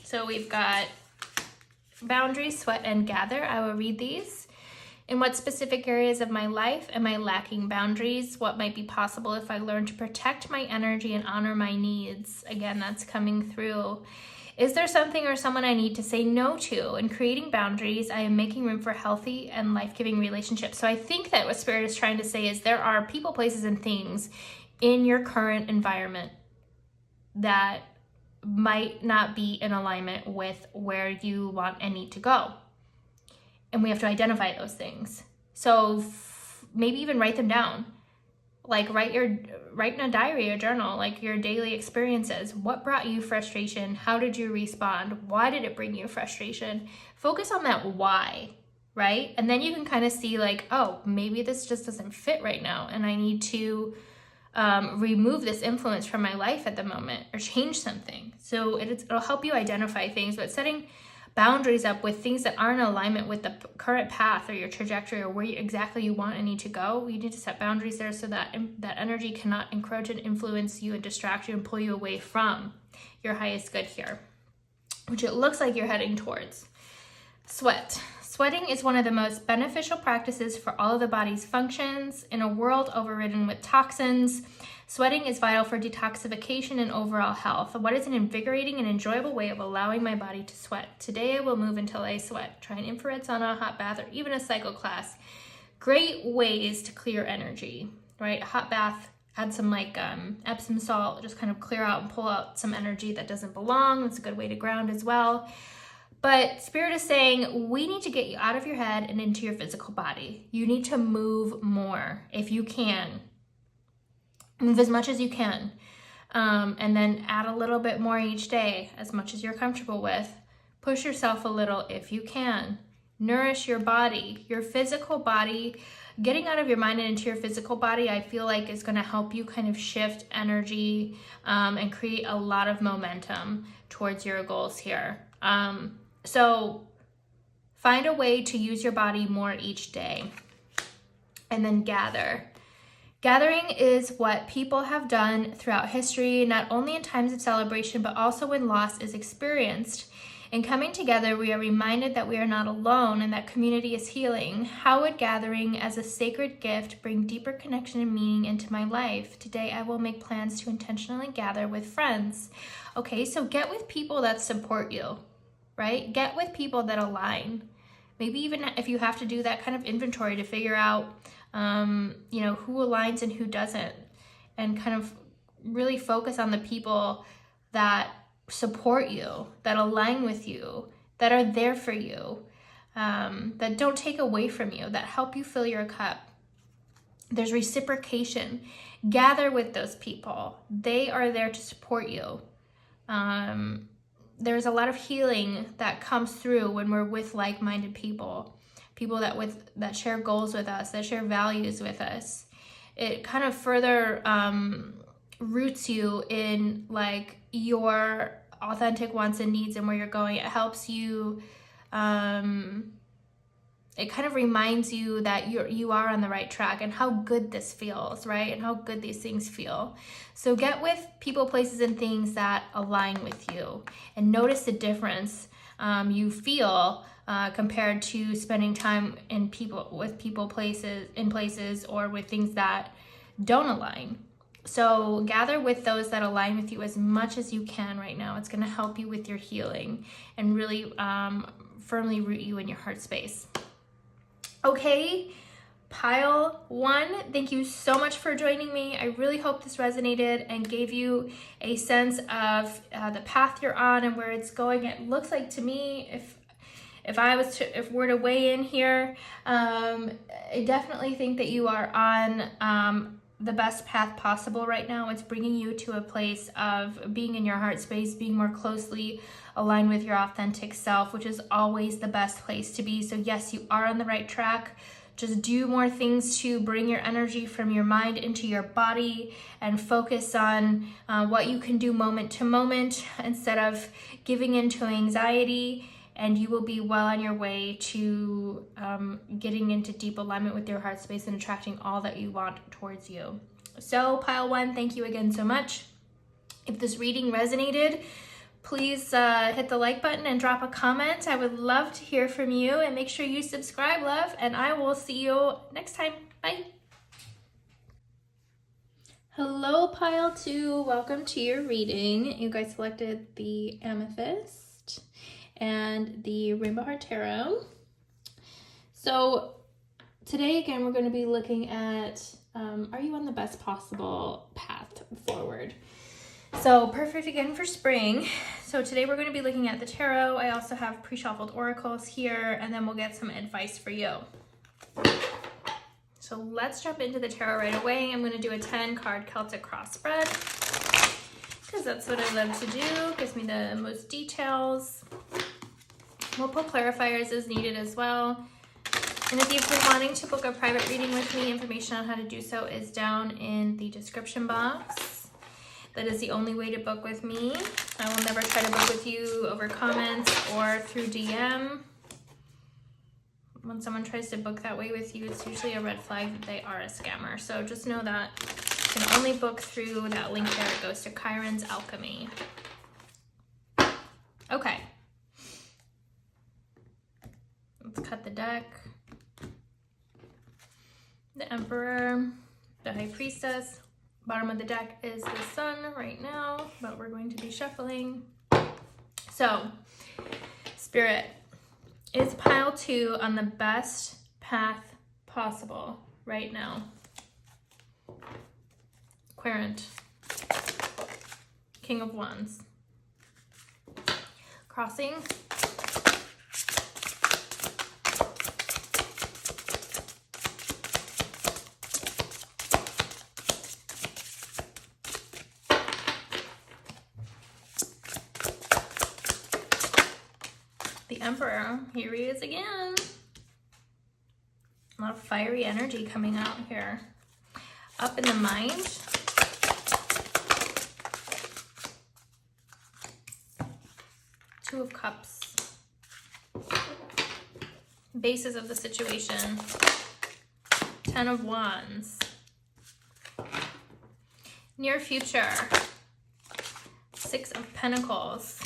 So we've got boundaries, sweat, and gather. I will read these. In what specific areas of my life am I lacking boundaries? What might be possible if I learn to protect my energy and honor my needs? Again, that's coming through. Is there something or someone I need to say no to? In creating boundaries, I am making room for healthy and life-giving relationships. So I think that what Spirit is trying to say is there are people, places, and things in your current environment that might not be in alignment with where you want and need to go. And we have to identify those things. So maybe even write them down. Like write in a diary or journal, like your daily experiences. What brought you frustration? How did you respond? Why did it bring you frustration? Focus on that why, right? And then you can kind of see like, oh, maybe this just doesn't fit right now, and I need to remove this influence from my life at the moment or change something. So it'll help you identify things, but setting boundaries up with things that aren't in alignment with the current path or your trajectory or where exactly you want and need to go. You need to set boundaries there so that that energy cannot encroach and influence you and distract you and pull you away from your highest good here, which it looks like you're heading towards. Sweat. Sweating is one of the most beneficial practices for all of the body's functions. In a world overridden with toxins, sweating is vital for detoxification and overall health. What is an invigorating and enjoyable way of allowing my body to sweat? Today I will move until I sweat. Try an infrared sauna, a hot bath, or even a cycle class. Great ways to clear energy, right? A hot bath, add some like Epsom salt, just kind of clear out and pull out some energy that doesn't belong. It's a good way to ground as well. But Spirit is saying we need to get you out of your head and into your physical body. You need to move more if you can. Move as much as you can. And then add a little bit more each day, as much as you're comfortable with. Push yourself a little if you can. Nourish your body, your physical body. Getting out of your mind and into your physical body, I feel like is going to help you kind of shift energy and create a lot of momentum towards your goals here. So Find a way to use your body more each day. And then gather. Gathering is what people have done throughout history, not only in times of celebration, but also when loss is experienced. In coming together, we are reminded that we are not alone and that community is healing. How would gathering as a sacred gift bring deeper connection and meaning into my life? Today, I will make plans to intentionally gather with friends. Okay, so get with people that support you, right? Get with people that align. Maybe even if you have to do that kind of inventory to figure out, who aligns and who doesn't, and kind of really focus on the people that support you, that align with you, that are there for you, that don't take away from you, that help you fill your cup. There's reciprocation. Gather with those people. They are there to support you. There's a lot of healing that comes through when we're with like-minded people that share goals with us, that share values with us. It kind of further roots you in like your authentic wants and needs and where you're going. It helps you, it kind of reminds you that you are on the right track and how good this feels, right? And how good these things feel. So get with people, places, and things that align with you, and notice the difference you feel compared to spending time with people, places, or with things that don't align. So gather with those that align with you as much as you can right now. It's going to help you with your healing and really firmly root you in your heart space. Okay, pile 1, thank you so much for joining me. I really hope this resonated and gave you a sense of the path you're on and where it's going. It looks like to me, if we're to weigh in here, I definitely think that you are on the best path possible right now. It's bringing you to a place of being in your heart space, being more closely aligned with your authentic self, which is always the best place to be. So yes, you are on the right track. Just do more things to bring your energy from your mind into your body and focus on what you can do moment to moment instead of giving into anxiety, and you will be well on your way to getting into deep alignment with your heart space and attracting all that you want towards you. So pile 1, thank you again so much. If this reading resonated, please hit the like button and drop a comment. I would love to hear from you, and make sure you subscribe, love, and I will see you next time. Bye. Hello, pile 2. Welcome to your reading. You guys selected the Amethyst and the Rainbow Heart Tarot. So today, again, we're going to be looking at, are you on the best possible path forward? So perfect again for spring. So today we're going to be looking at the tarot. I also have pre-shuffled oracles here, and then we'll get some advice for you. So let's jump into the tarot right away. I'm going to do a 10-card Celtic cross spread because that's what I love to do. It gives me the most details. Multiple clarifiers is needed as well. And if you've been wanting to book a private reading with me, information on how to do so is down in the description box. That is the only way to book with me. I will never try to book with you over comments or through DM. When someone tries to book that way with you, it's usually a red flag that they are a scammer. So just know that you can only book through that link there. It goes to Chiron's Alchemy. Okay. Let's cut the deck. The Emperor, the High Priestess. Bottom of the deck is the Sun right now, but we're going to be shuffling. So, Spirit, is pile 2 on the best path possible right now? Querent, King of Wands, Crossing, the Emperor. Here he is again. A lot of fiery energy coming out here. Up in the mind. Two of Cups. Basis of the situation. 10 of Wands. Near future. 6 of Pentacles.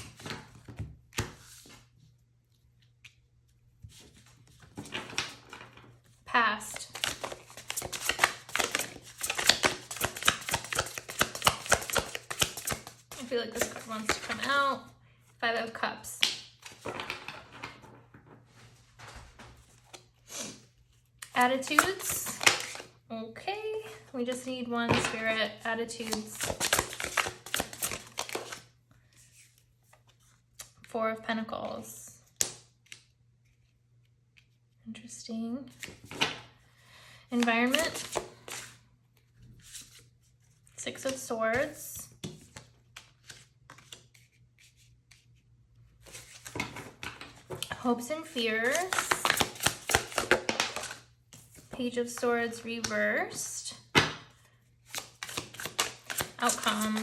Past. I feel like this card wants to come out. 5 of Cups. Attitudes. Okay, we just need one, Spirit. Attitudes. 4 of Pentacles. Interesting. Environment. 6 of Swords. Hopes and fears. Page of Swords reversed. Outcome.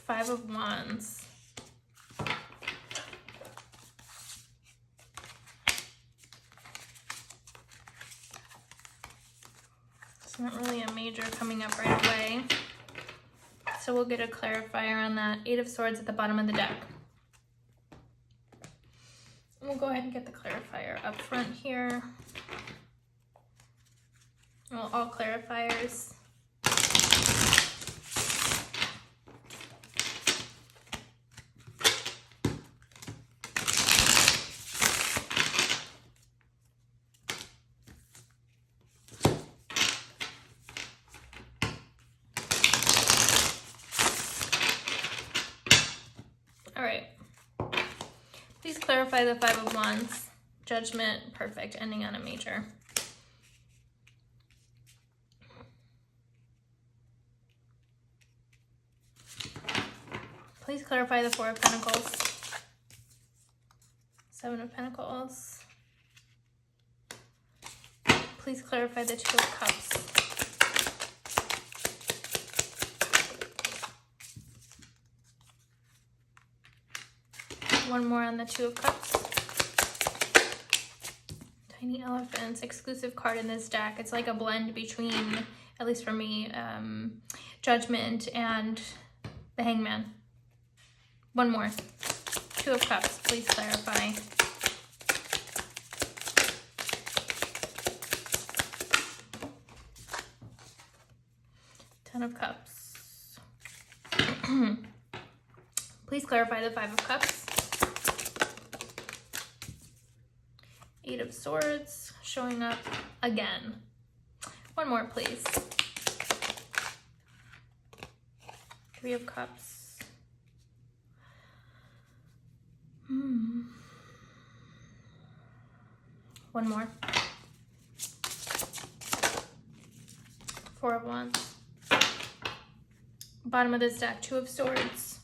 5 of Wands. It's not really a major coming up right away. So we'll get a clarifier on that. 8 of Swords at the bottom of the deck. We'll go ahead and get the clarifier up front here. Well, all clarifiers. All right. Please clarify the 5 of Wands. Judgment, perfect, ending on a major. Please clarify the 4 of Pentacles. 7 of Pentacles. Please clarify the 2 of Cups. One more on the 2 of Cups. Tiny elephants, exclusive card in this deck. It's like a blend between, at least for me, Judgment and the Hangman. One more. 2 of Cups, please clarify. Ten of Cups. Please clarify the 5 of Cups. 8 of Swords, showing up again. One more, please. 3 of Cups. One more. 4 of Wands. Bottom of this deck, 2 of Swords.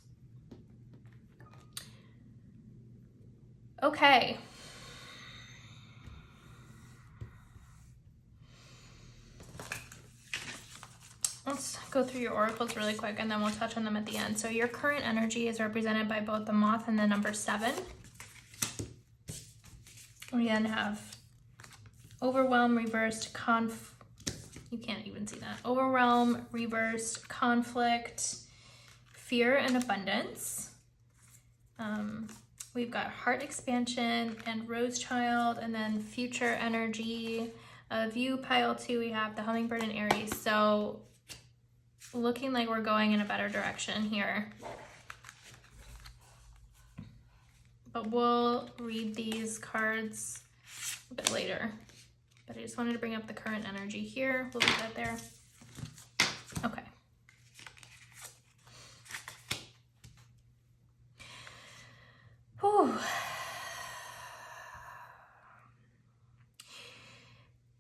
Okay. Let's go through your oracles really quick and then we'll touch on them at the end. So your current energy is represented by both the Moth and the number 7. We then have Overwhelm, reversed, you can't even see that. Overwhelm, reversed, conflict, fear, and abundance. We've got heart expansion and rose child, and then future energy of you, pile 2. We have the hummingbird and Aries. So looking like we're going in a better direction here. But we'll read these cards a bit later. But I just wanted to bring up the current energy here. We'll leave that there. Okay. Whew.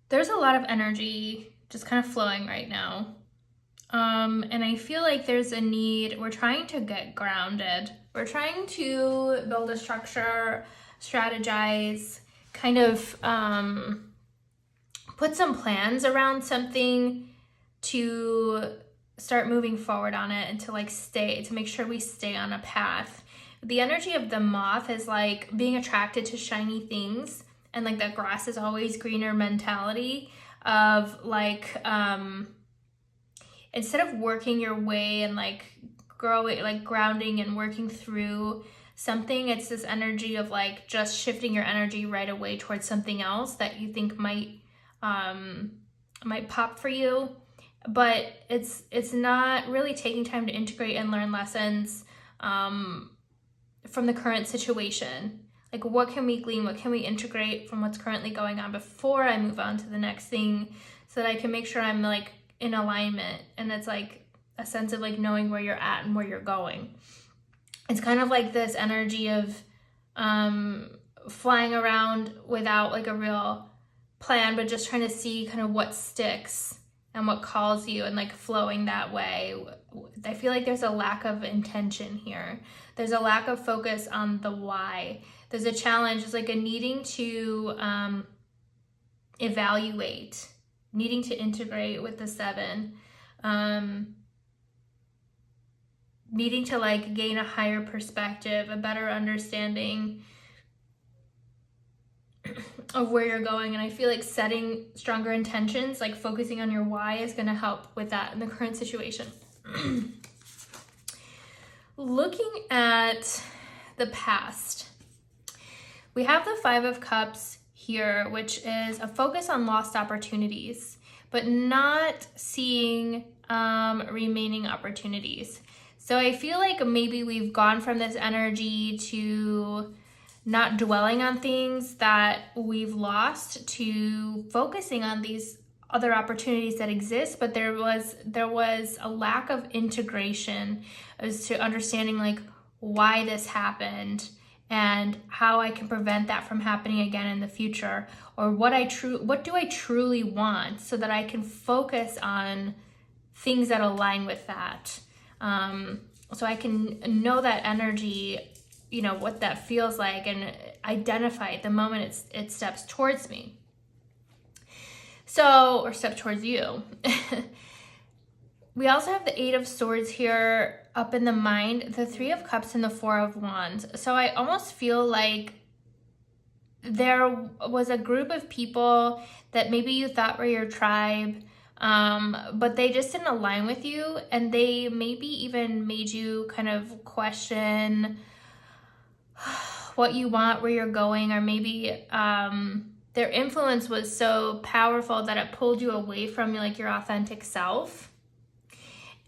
There's a lot of energy just kind of flowing right now. And I feel like there's a need. We're trying to get grounded. We're trying to build a structure, strategize, kind of put some plans around something to start moving forward on it and to like to make sure we stay on a path. The energy of the moth is like being attracted to shiny things and like that grass is always greener mentality of like, instead of working your way and like growing, like grounding and working through something, it's this energy of like just shifting your energy right away towards something else that you think might pop for you, but it's not really taking time to integrate and learn lessons from the current situation. Like, what can we glean? What can we integrate from what's currently going on before I move on to the next thing, so that I can make sure I'm like in alignment? And it's like a sense of like knowing where you're at and where you're going. It's kind of like this energy of flying around without like a real plan, but just trying to see kind of what sticks and what calls you and like flowing that way. I feel like there's a lack of intention here. There's a lack of focus on the why. There's a challenge. It's like a needing to evaluate, needing to integrate with the 7, needing to like gain a higher perspective, a better understanding of where you're going. And I feel like setting stronger intentions, like focusing on your why, is going to help with that in the current situation. Looking at the past, we have the 5 of Cups here, which is a focus on lost opportunities, but not seeing remaining opportunities. So I feel like maybe we've gone from this energy to not dwelling on things that we've lost to focusing on these other opportunities that exist, but there was a lack of integration as to understanding like why this happened and how I can prevent that from happening again in the future, or what do I truly want, so that I can focus on things that align with that. So I can know that energy, you know, what that feels like, and identify it the moment it steps towards me. So, or step towards you. We also have the 8 of Swords here up in the mind, the 3 of Cups, and the 4 of Wands. So I almost feel like there was a group of people that maybe you thought were your tribe, but they just didn't align with you, and they maybe even made you kind of question what you want, where you're going, or maybe their influence was so powerful that it pulled you away from like your authentic self.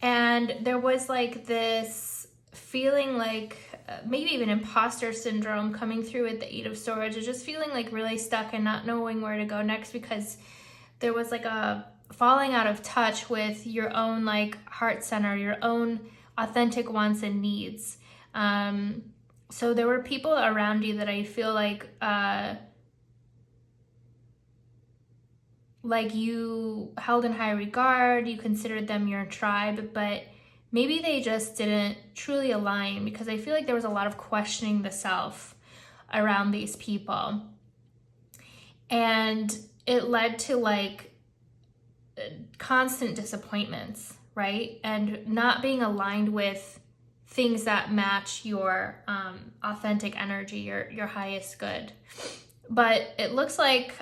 And there was like this feeling like maybe even imposter syndrome coming through with the 8 of Swords, or just feeling like really stuck and not knowing where to go next, because there was like a falling out of touch with your own like heart center, your own authentic wants and needs. So there were people around you that I feel like you held in high regard, you considered them your tribe, but maybe they just didn't truly align, because I feel like there was a lot of questioning the self around these people. And it led to like constant disappointments, right? And not being aligned with things that match your authentic energy, your highest good. But it looks like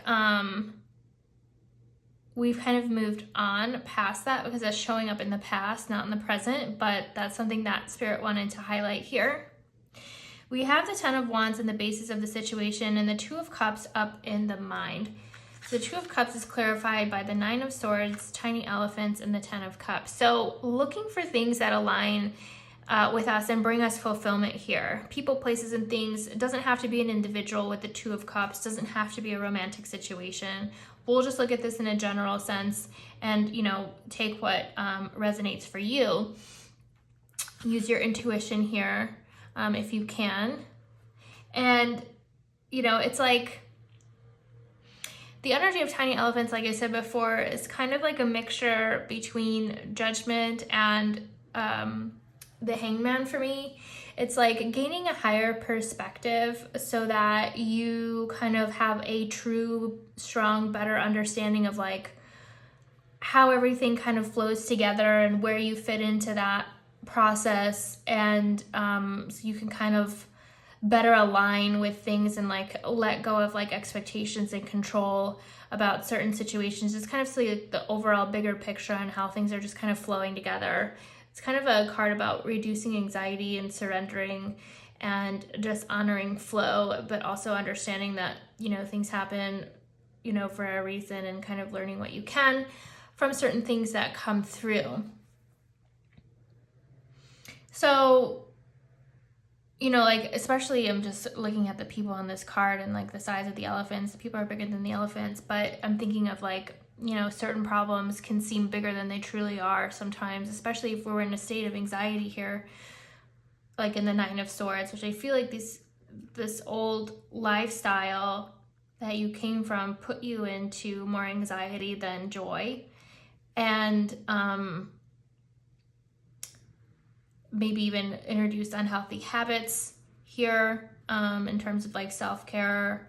we've kind of moved on past that, because that's showing up in the past, not in the present, but that's something that Spirit wanted to highlight here. We have the 10 of Wands in the basis of the situation, and the 2 of Cups up in the mind. The 2 of Cups is clarified by the 9 of Swords, tiny elephants, and the 10 of Cups. So looking for things that align with us and bring us fulfillment here. People, places, and things. It doesn't have to be an individual with the 2 of Cups. It doesn't have to be a romantic situation. We'll just look at this in a general sense and, you know, take what resonates for you. Use your intuition here if you can. And, you know, it's like the energy of tiny elephants, like I said before, is kind of like a mixture between Judgment and the Hangman for me. It's like gaining a higher perspective so that you kind of have a true, strong, better understanding of like how everything kind of flows together and where you fit into that process, and so you can kind of better align with things and like let go of like expectations and control about certain situations. Just kind of see like the overall bigger picture and how things are just kind of flowing together. It's kind of a card about reducing anxiety and surrendering and just honoring flow, but also understanding that, you know, things happen, you know, for a reason, and kind of learning what you can from certain things that come through. So, you know, like, especially I'm just looking at the people on this card and like the size of the elephants. The people are bigger than the elephants, but I'm thinking of like, you know, certain problems can seem bigger than they truly are sometimes, especially if we're in a state of anxiety here, like in the Nine of Swords, which I feel like this old lifestyle that you came from put you into more anxiety than joy. And maybe even introduced unhealthy habits here in terms of like self-care.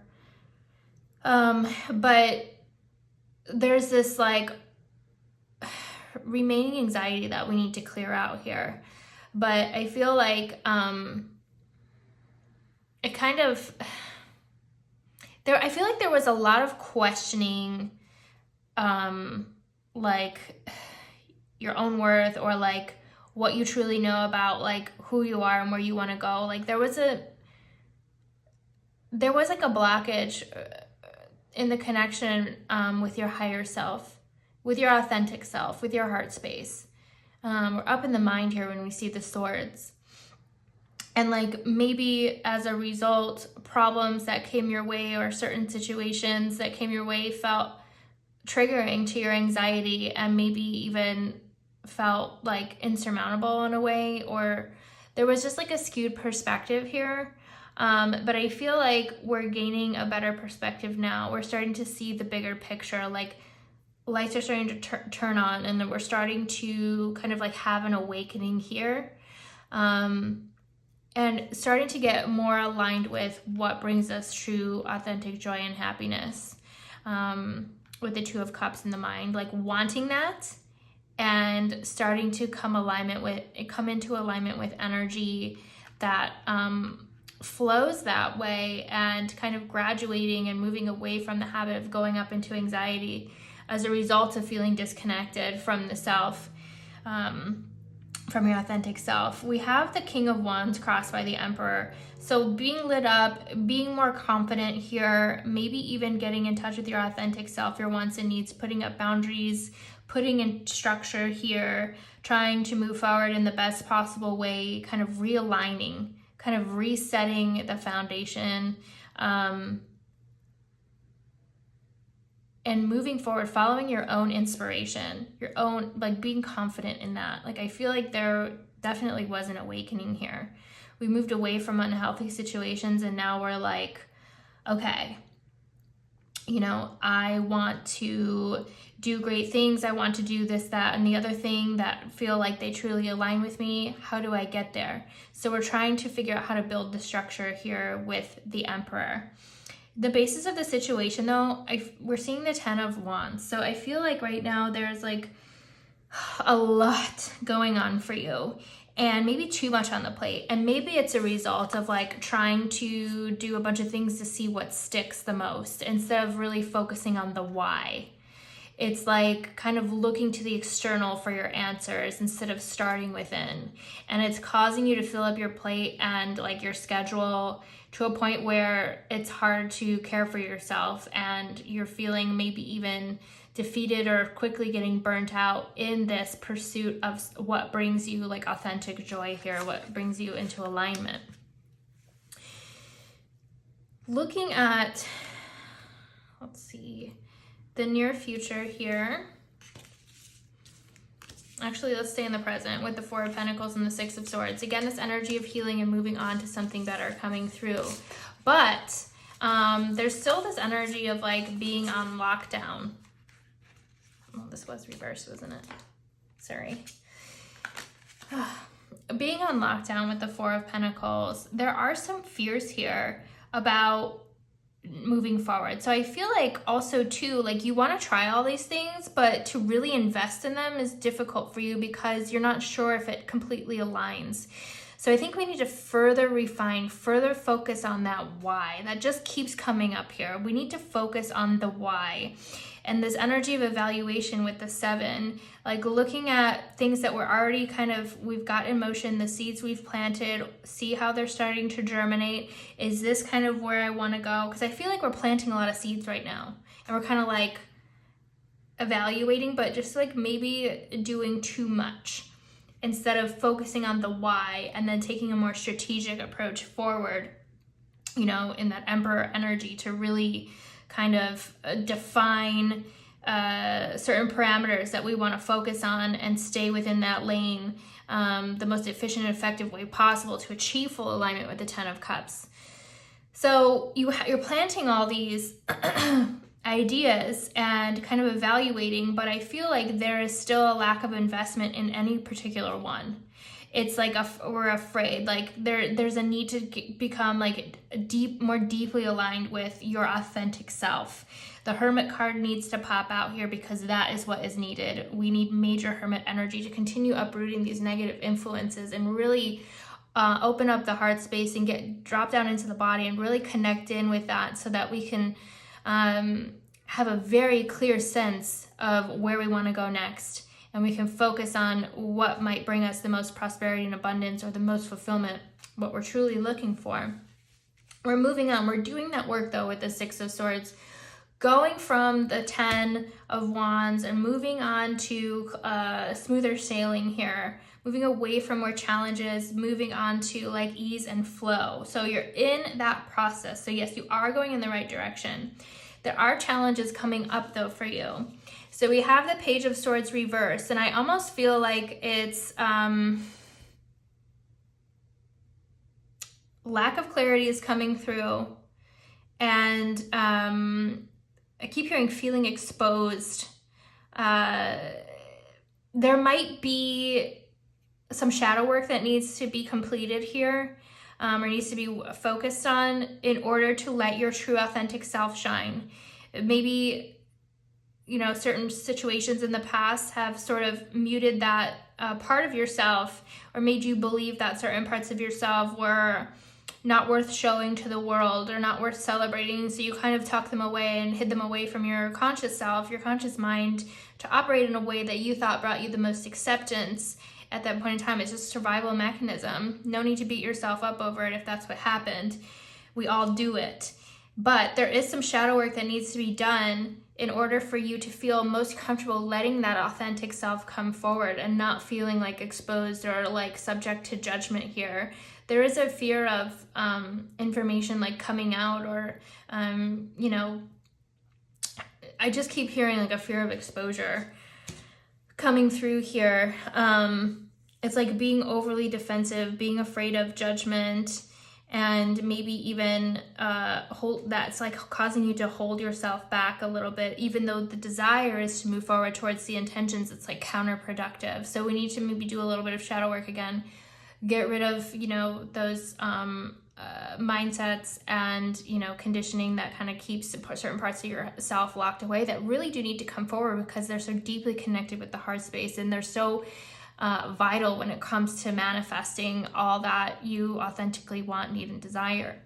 But there's this like remaining anxiety that we need to clear out here. But I feel like it kind of, I feel like there was a lot of questioning, like your own worth, or like what you truly know about like who you are and where you want to go. Like there was like a blockage in the connection with your higher self, with your authentic self, with your heart space. We're up in the mind here when we see the swords. And like maybe as a result, problems that came your way or certain situations that came your way felt triggering to your anxiety, and maybe even felt like insurmountable in a way, or there was just like a skewed perspective here. But I feel like we're gaining a better perspective now. We're starting to see the bigger picture, like lights are starting to turn on, and then we're starting to kind of like have an awakening here. And starting to get more aligned with what brings us true, authentic joy and happiness. With the Two of Cups in the mind, like wanting that, and starting to come into alignment with energy that flows that way, and kind of graduating and moving away from the habit of going up into anxiety as a result of feeling disconnected from the self, from your authentic self. We have the King of Wands crossed by the Emperor. So being lit up, being more confident here, maybe even getting in touch with your authentic self, your wants and needs, putting up boundaries, putting in structure here, trying to move forward in the best possible way, kind of realigning, kind of resetting the foundation, and moving forward, following your own inspiration, your own, like being confident in that. Like I feel like there definitely was an awakening here. We moved away from unhealthy situations, and now we're like, okay, you know, I want to do great things. I want to do this, that, and the other thing that feel like they truly align with me. How do I get there? So we're trying to figure out how to build the structure here with the Emperor. The basis of the situation, though, we're seeing the Ten of Wands. So I feel like right now there's like a lot going on for you, and maybe too much on the plate. And maybe it's a result of like trying to do a bunch of things to see what sticks the most instead of really focusing on the why. It's like kind of looking to the external for your answers instead of starting within. And it's causing you to fill up your plate and like your schedule to a point where it's hard to care for yourself, and you're feeling maybe even defeated or quickly getting burnt out in this pursuit of what brings you like authentic joy here, what brings you into alignment. Looking at, let's see, the near future here. Actually, let's stay in the present with the Four of Pentacles and the Six of Swords. Again, this energy of healing and moving on to something better coming through. But there's still this energy of like being on lockdown. Well, this was reversed, wasn't it? Sorry. Being on lockdown with the Four of Pentacles, there are some fears here about moving forward. So I feel like also too, like you want to try all these things, but to really invest in them is difficult for you because you're not sure if it completely aligns. So I think we need to further refine, further focus on that why. That just keeps coming up here. We need to focus on the why. And this energy of evaluation with the 7, like looking at things that we're already we've got in motion, the seeds we've planted, see how they're starting to germinate. Is this kind of where I want to go? Because I feel like we're planting a lot of seeds right now. And we're kind of like evaluating, but just like maybe doing too much instead of focusing on the why and then taking a more strategic approach forward, in that Emperor energy to really kind of define certain parameters that we want to focus on and stay within that lane the most efficient and effective way possible to achieve full alignment with the 10 of Cups. So you're planting all these ideas and kind of evaluating, but I feel like there is still a lack of investment in any particular one. It's like we're afraid, like there's a need to become like more deeply aligned with your authentic self. The Hermit card needs to pop out here because that is what is needed. We need major Hermit energy to continue uprooting these negative influences and really open up the heart space and drop down into the body and really connect in with that so that we can have a very clear sense of where we want to go next. And we can focus on what might bring us the most prosperity and abundance or the most fulfillment, what we're truly looking for. We're moving on. We're doing that work, though, with the 6 of Swords. Going from the 10 of Wands and moving on to smoother sailing here. Moving away from more challenges, moving on to like ease and flow. So you're in that process. So yes, you are going in the right direction. There are challenges coming up, though, for you. So we have the Page of Swords reversed, and I almost feel like it's lack of clarity is coming through, and I keep hearing feeling exposed. There might be some shadow work that needs to be completed here, or needs to be focused on in order to let your true authentic self shine. Maybe certain situations in the past have sort of muted that part of yourself or made you believe that certain parts of yourself were not worth showing to the world or not worth celebrating. So you kind of tucked them away and hid them away from your conscious self, your conscious mind, to operate in a way that you thought brought you the most acceptance at that point in time. It's just a survival mechanism. No need to beat yourself up over it if that's what happened. We all do it. But there is some shadow work that needs to be done in order for you to feel most comfortable letting that authentic self come forward and not feeling like exposed or like subject to judgment here. There is a fear of information like coming out or, I just keep hearing like a fear of exposure coming through here. It's like being overly defensive, being afraid of judgment, and maybe even that's like causing you to hold yourself back a little bit, even though the desire is to move forward towards the intentions. It's like counterproductive. So we need to maybe do a little bit of shadow work again, get rid of those mindsets and conditioning that kind of keeps certain parts of yourself locked away that really do need to come forward because they're so deeply connected with the heart space, and they're so vital when it comes to manifesting all that you authentically want, need, and desire.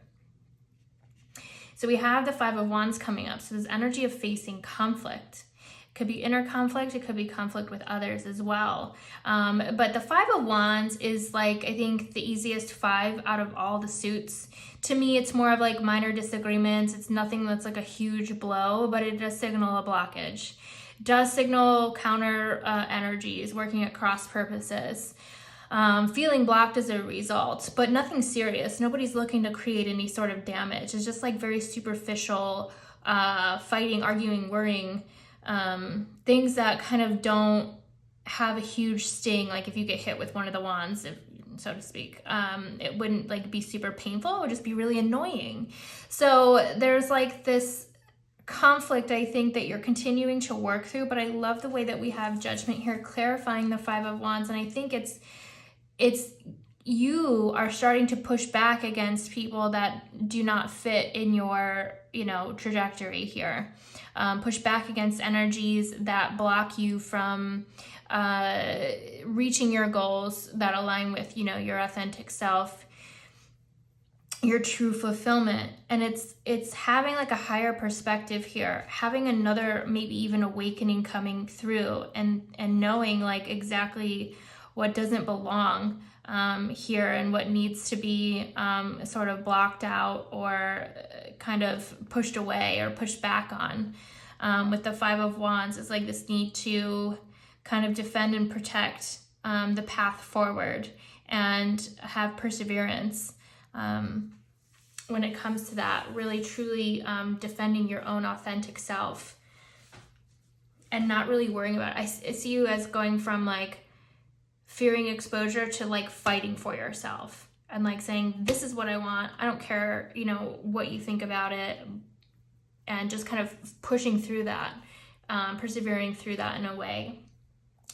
So we have the 5 of Wands coming up. So this energy of facing conflict. It could be inner conflict. It could be conflict with others as well. But the 5 of Wands is like, I think, the easiest 5 out of all the suits. To me, it's more of like minor disagreements. It's nothing that's like a huge blow, but it does signal a blockage. Does signal counter energies working at cross purposes, feeling blocked as a result, but nothing serious. Nobody's looking to create any sort of damage. It's just like very superficial fighting, arguing, worrying, things that kind of don't have a huge sting. Like if you get hit with one of the wands, so to speak, it wouldn't like be super painful. It would just be really annoying. So there's like this conflict, I think, that you're continuing to work through, but I love the way that we have Judgment here clarifying the 5 of Wands, and I think it's you are starting to push back against people that do not fit in your, trajectory here. Push back against energies that block you from reaching your goals that align with, your authentic self, your true fulfillment. And it's having like a higher perspective here, having another maybe even awakening coming through, and knowing like exactly what doesn't belong here and what needs to be sort of blocked out or kind of pushed away or pushed back on. With the Five of Wands, it's like this need to kind of defend and protect the path forward and have perseverance when it comes to that, really truly defending your own authentic self and not really worrying about it. I see you as going from like fearing exposure to like fighting for yourself and like saying, this is what I want. I don't care, what you think about it. And just kind of pushing through that, persevering through that in a way,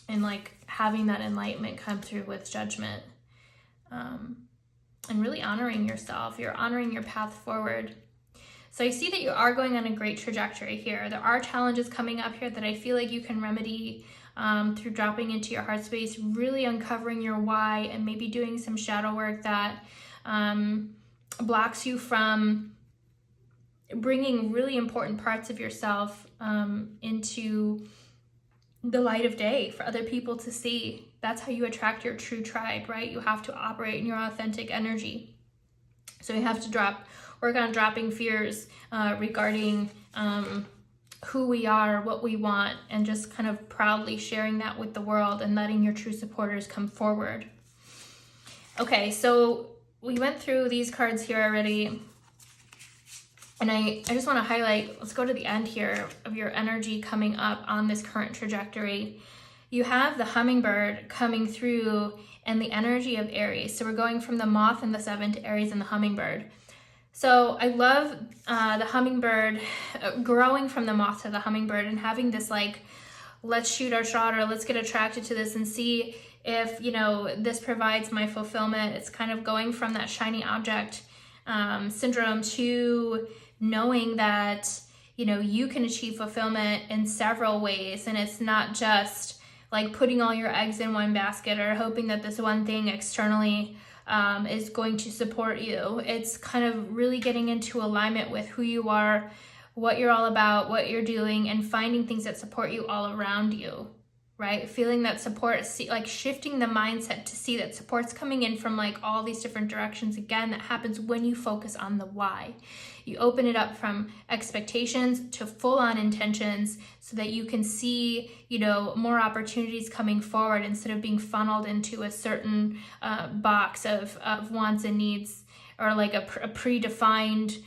and like having that enlightenment come through with judgment, and really honoring yourself. You're honoring your path forward. So I see that you are going on a great trajectory here. There are challenges coming up here that I feel like you can remedy through dropping into your heart space, really uncovering your why, and maybe doing some shadow work that blocks you from bringing really important parts of yourself into the light of day for other people to see. That's how you attract your true tribe, right? You have to operate in your authentic energy. So you have to work on dropping fears regarding who we are, what we want, and just kind of proudly sharing that with the world and letting your true supporters come forward. Okay, so we went through these cards here already. And I just want to highlight, let's go to the end here of your energy coming up on this current trajectory. You have the hummingbird coming through and the energy of Aries. So we're going from the moth and the seven to Aries and the hummingbird. So I love the hummingbird, growing from the moth to the hummingbird and having this like, let's shoot our shot, or let's get attracted to this and see if, this provides my fulfillment. It's kind of going from that shiny object syndrome to knowing that, you can achieve fulfillment in several ways. And it's not just like putting all your eggs in one basket or hoping that this one thing externally is going to support you. It's kind of really getting into alignment with who you are, what you're all about, what you're doing, and finding things that support you all around you, right? Feeling that support, like shifting the mindset to see that support's coming in from like all these different directions. Again, that happens when you focus on the why. You open it up from expectations to full-on intentions so that you can see, more opportunities coming forward instead of being funneled into a certain box of wants and needs, or like a predefined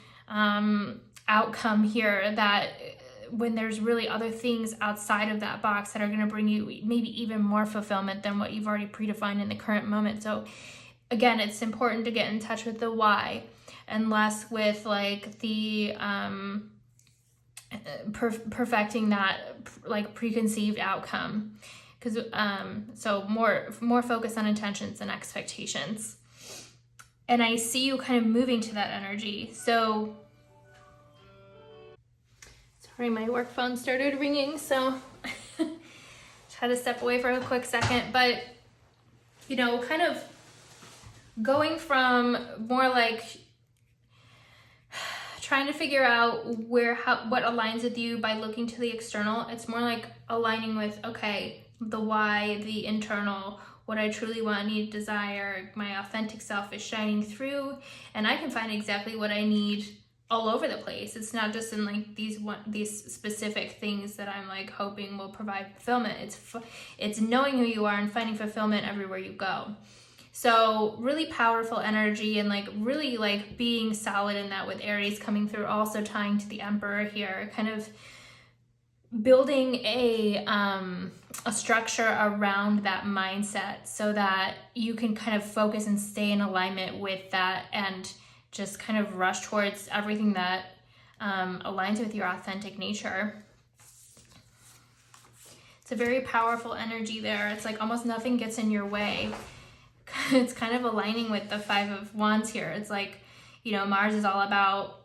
outcome here, that when there's really other things outside of that box that are going to bring you maybe even more fulfillment than what you've already predefined in the current moment. So again, it's important to get in touch with the why and less with like the perfecting that like preconceived outcome, because so more focus on intentions and expectations. And I see you kind of moving to that energy. So sorry, my work phone started ringing, so try to step away for a quick second. But kind of going from more like trying to figure out what aligns with you by looking to the external. It's more like aligning with, okay, the why, the internal, what I truly want, need, desire. My authentic self is shining through, and I can find exactly what I need all over the place. It's not just in like these specific things that I'm like hoping will provide fulfillment. It's knowing who you are and finding fulfillment everywhere you go. So really powerful energy, and like really like being solid in that with Aries coming through, also tying to the Emperor here, kind of building a structure around that mindset so that you can kind of focus and stay in alignment with that, and just kind of rush towards everything that aligns with your authentic nature. It's a very powerful energy there. It's like almost nothing gets in your way. it's kind of aligning with the Five of Wands here. It's like, you know, Mars is all about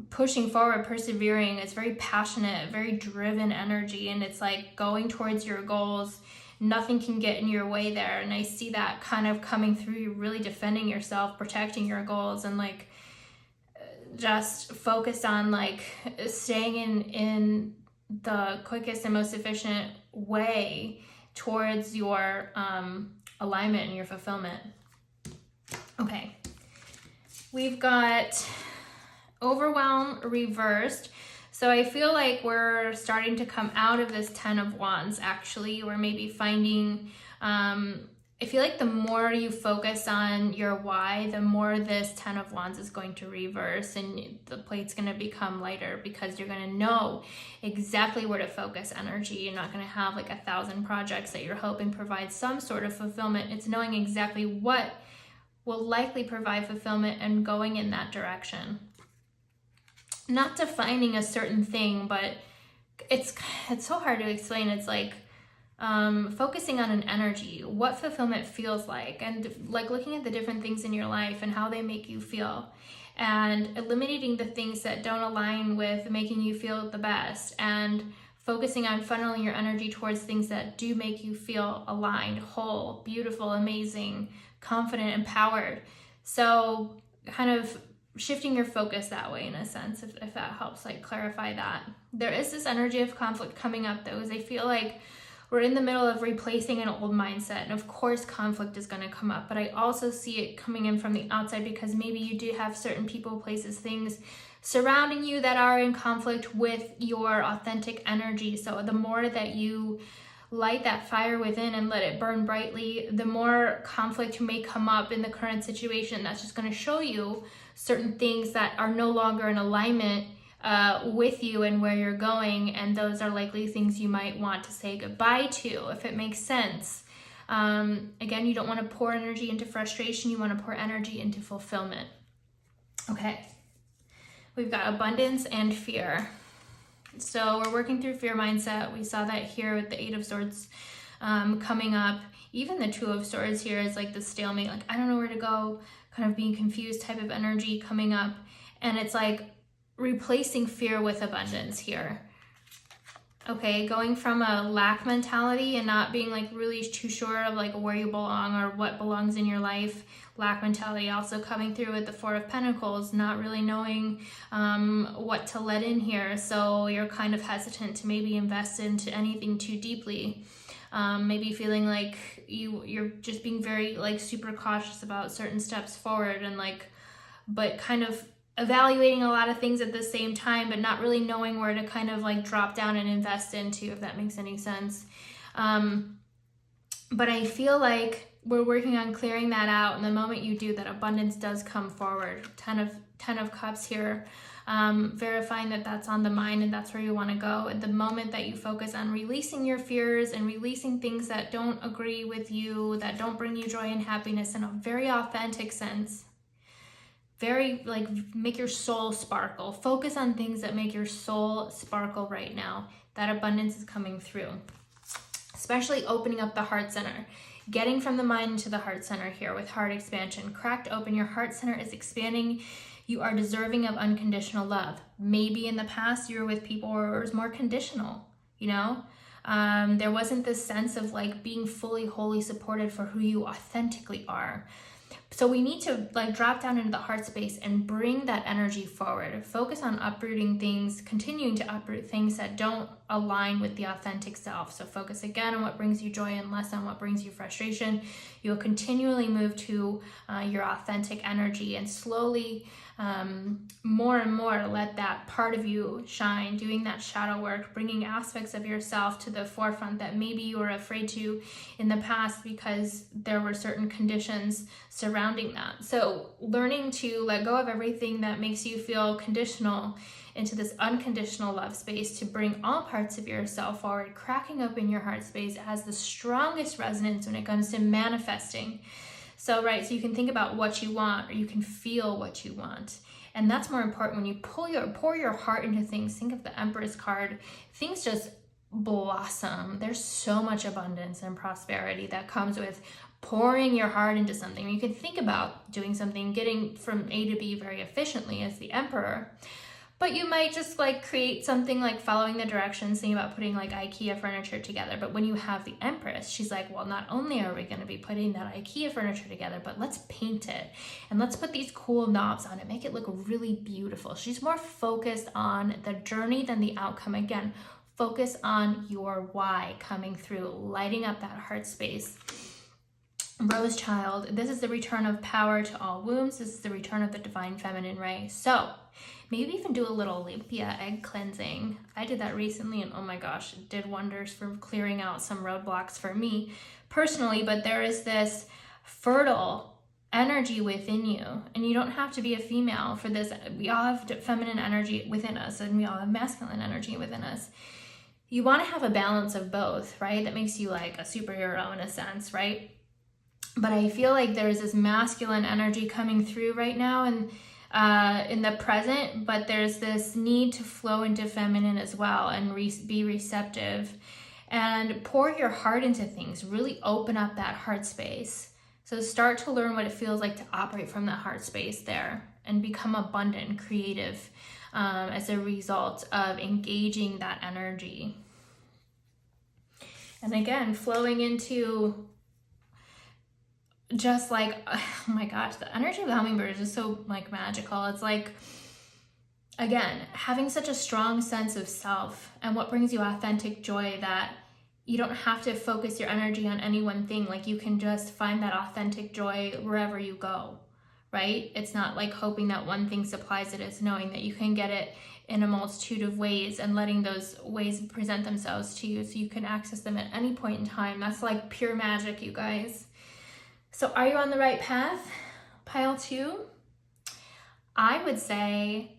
pushing forward, persevering. It's very passionate, very driven energy, and it's like going towards your goals. Nothing can get in your way there. And I see that kind of coming through. You're really defending yourself, protecting your goals, and like just focus on like staying in the quickest and most efficient way towards your alignment and your fulfillment. Okay, we've got overwhelm reversed. So I feel like we're starting to come out of this 10 of Wands, actually. We're maybe finding, I feel like the more you focus on your why, the more this 10 of Wands is going to reverse, and the plate's going to become lighter because you're going to know exactly where to focus energy. You're not going to have like 1,000 projects that you're hoping provide some sort of fulfillment. It's knowing exactly what will likely provide fulfillment and going in that direction. Not defining a certain thing, but it's so hard to explain. It's like focusing on an energy, what fulfillment feels like, and like looking at the different things in your life and how they make you feel, and eliminating the things that don't align with making you feel the best, and focusing on funneling your energy towards things that do make you feel aligned, whole, beautiful, amazing, confident, empowered. So kind of shifting your focus that way, in a sense, if that helps like clarify that. There is this energy of conflict coming up though, as I feel like we're in the middle of replacing an old mindset. And of course conflict is going to come up, but I also see it coming in from the outside, because maybe you do have certain people, places, things surrounding you that are in conflict with your authentic energy. So the more that you light that fire within and let it burn brightly, the more conflict may come up in the current situation. That's just going to show you certain things that are no longer in alignment with you and where you're going, and those are likely things you might want to say goodbye to, if it makes sense. Again, you don't want to pour energy into frustration. You want to pour energy into fulfillment. Okay, we've got abundance and fear. So we're working through fear mindset. We saw that here with the Eight of Swords coming up. Even the Two of Swords here is like the stalemate, like I don't know where to go, kind of being confused type of energy coming up. And it's like replacing fear with abundance here. Okay, going from a lack mentality and not being like really too sure of like where you belong or what belongs in your life. Lack mentality also coming through with the Four of Pentacles, not really knowing what to let in here. So you're kind of hesitant to maybe invest into anything too deeply. Maybe feeling like you're just being very like super cautious about certain steps forward, and like, but kind of evaluating a lot of things at the same time, but not really knowing where to kind of like drop down and invest into, if that makes any sense. But I feel like we're working on clearing that out, and the moment you do, that abundance does come forward. Ten of Cups here, verifying that that's on the mind and that's where you want to go. At the moment that you focus on releasing your fears and releasing things that don't agree with you, that don't bring you joy and happiness in a very authentic sense, very like make your soul sparkle. Focus on things that make your soul sparkle right now. That abundance is coming through. Especially opening up the heart center. Getting from the mind to the heart center here with heart expansion. Cracked open, your heart center is expanding. You are deserving of unconditional love. Maybe in the past you were with people where it was more conditional, you know? There wasn't this sense of like being fully, wholly supported for who you authentically are. So we need to like drop down into the heart space and bring that energy forward. Focus on uprooting things, continuing to uproot things that don't align with the authentic self. So focus again on what brings you joy and less on what brings you frustration. You'll continually move to your authentic energy, and slowly more and more let that part of you shine, doing that shadow work, bringing aspects of yourself to the forefront that maybe you were afraid to in the past because there were certain conditions surrounding that. So learning to let go of everything that makes you feel conditional into this unconditional love space, to bring all parts of yourself forward. Cracking open your heart space has the strongest resonance when it comes to manifesting. So, right, so you can think about what you want, or you can feel what you want. And that's more important when you pour your heart into things. Think of the Empress card. Things just blossom. There's so much abundance and prosperity that comes with pouring your heart into something. You can think about doing something, getting from A to B very efficiently as the Emperor, but you might just like create something like following the directions, thinking about putting like IKEA furniture together. But when you have the Empress, she's like, well, not only are we going to be putting that IKEA furniture together, but let's paint it and let's put these cool knobs on it, make it look really beautiful. She's more focused on the journey than the outcome. Again, focus on your why coming through, lighting up that heart space. Rose Child, this is the return of power to all wombs. This is the return of the divine feminine ray. So maybe even do a little Olympia egg cleansing. I did that recently and oh my gosh, it did wonders for clearing out some roadblocks for me personally. But there is this fertile energy within you, and you don't have to be a female for this. We all have feminine energy within us, and we all have masculine energy within us. You want to have a balance of both, right? That makes you like a superhero in a sense, right? But I feel like there's this masculine energy coming through right now and in the present, but there's this need to flow into feminine as well and be receptive and pour your heart into things. Really open up that heart space. So start to learn what it feels like to operate from that heart space there and become abundant and creative as a result of engaging that energy. And again, flowing into just like, oh my gosh, the energy of the hummingbird is just so like magical. It's like, again, having such a strong sense of self and what brings you authentic joy that you don't have to focus your energy on any one thing. Like you can just find that authentic joy wherever you go, right? It's not like hoping that one thing supplies it. It's knowing that you can get it in a multitude of ways and letting those ways present themselves to you so you can access them at any point in time. That's like pure magic, you guys. So are you on the right path? Pile 2? I would say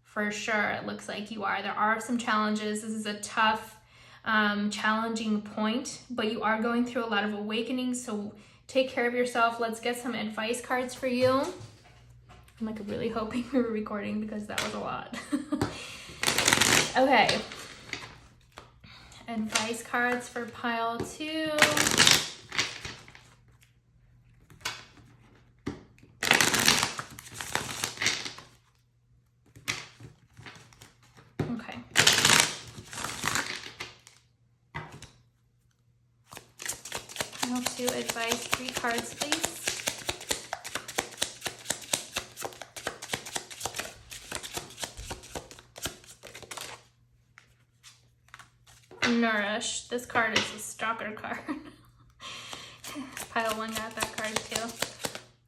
for sure it looks like you are. There are some challenges. This is a tough, challenging point, but you are going through a lot of awakening. So take care of yourself. Let's get some advice cards for you. I'm like really hoping we were recording because that was a lot. Okay. Advice cards for pile 2. To advice, 3 cards, please. Nourish. This card is a stalker card. Pile 1 got that card too.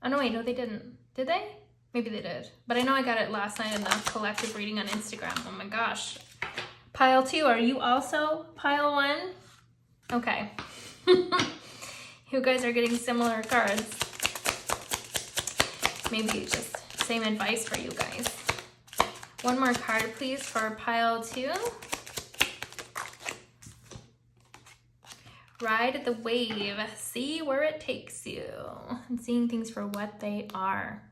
Oh no, wait, no, they didn't. Did they? Maybe they did. But I know I got it last night in the collective reading on Instagram. Oh my gosh. Pile 2, are you also pile 1? Okay. You guys are getting similar cards. Maybe just same advice for you guys. 1 more card, please, for pile 2. Ride the wave. See where it takes you. And seeing things for what they are.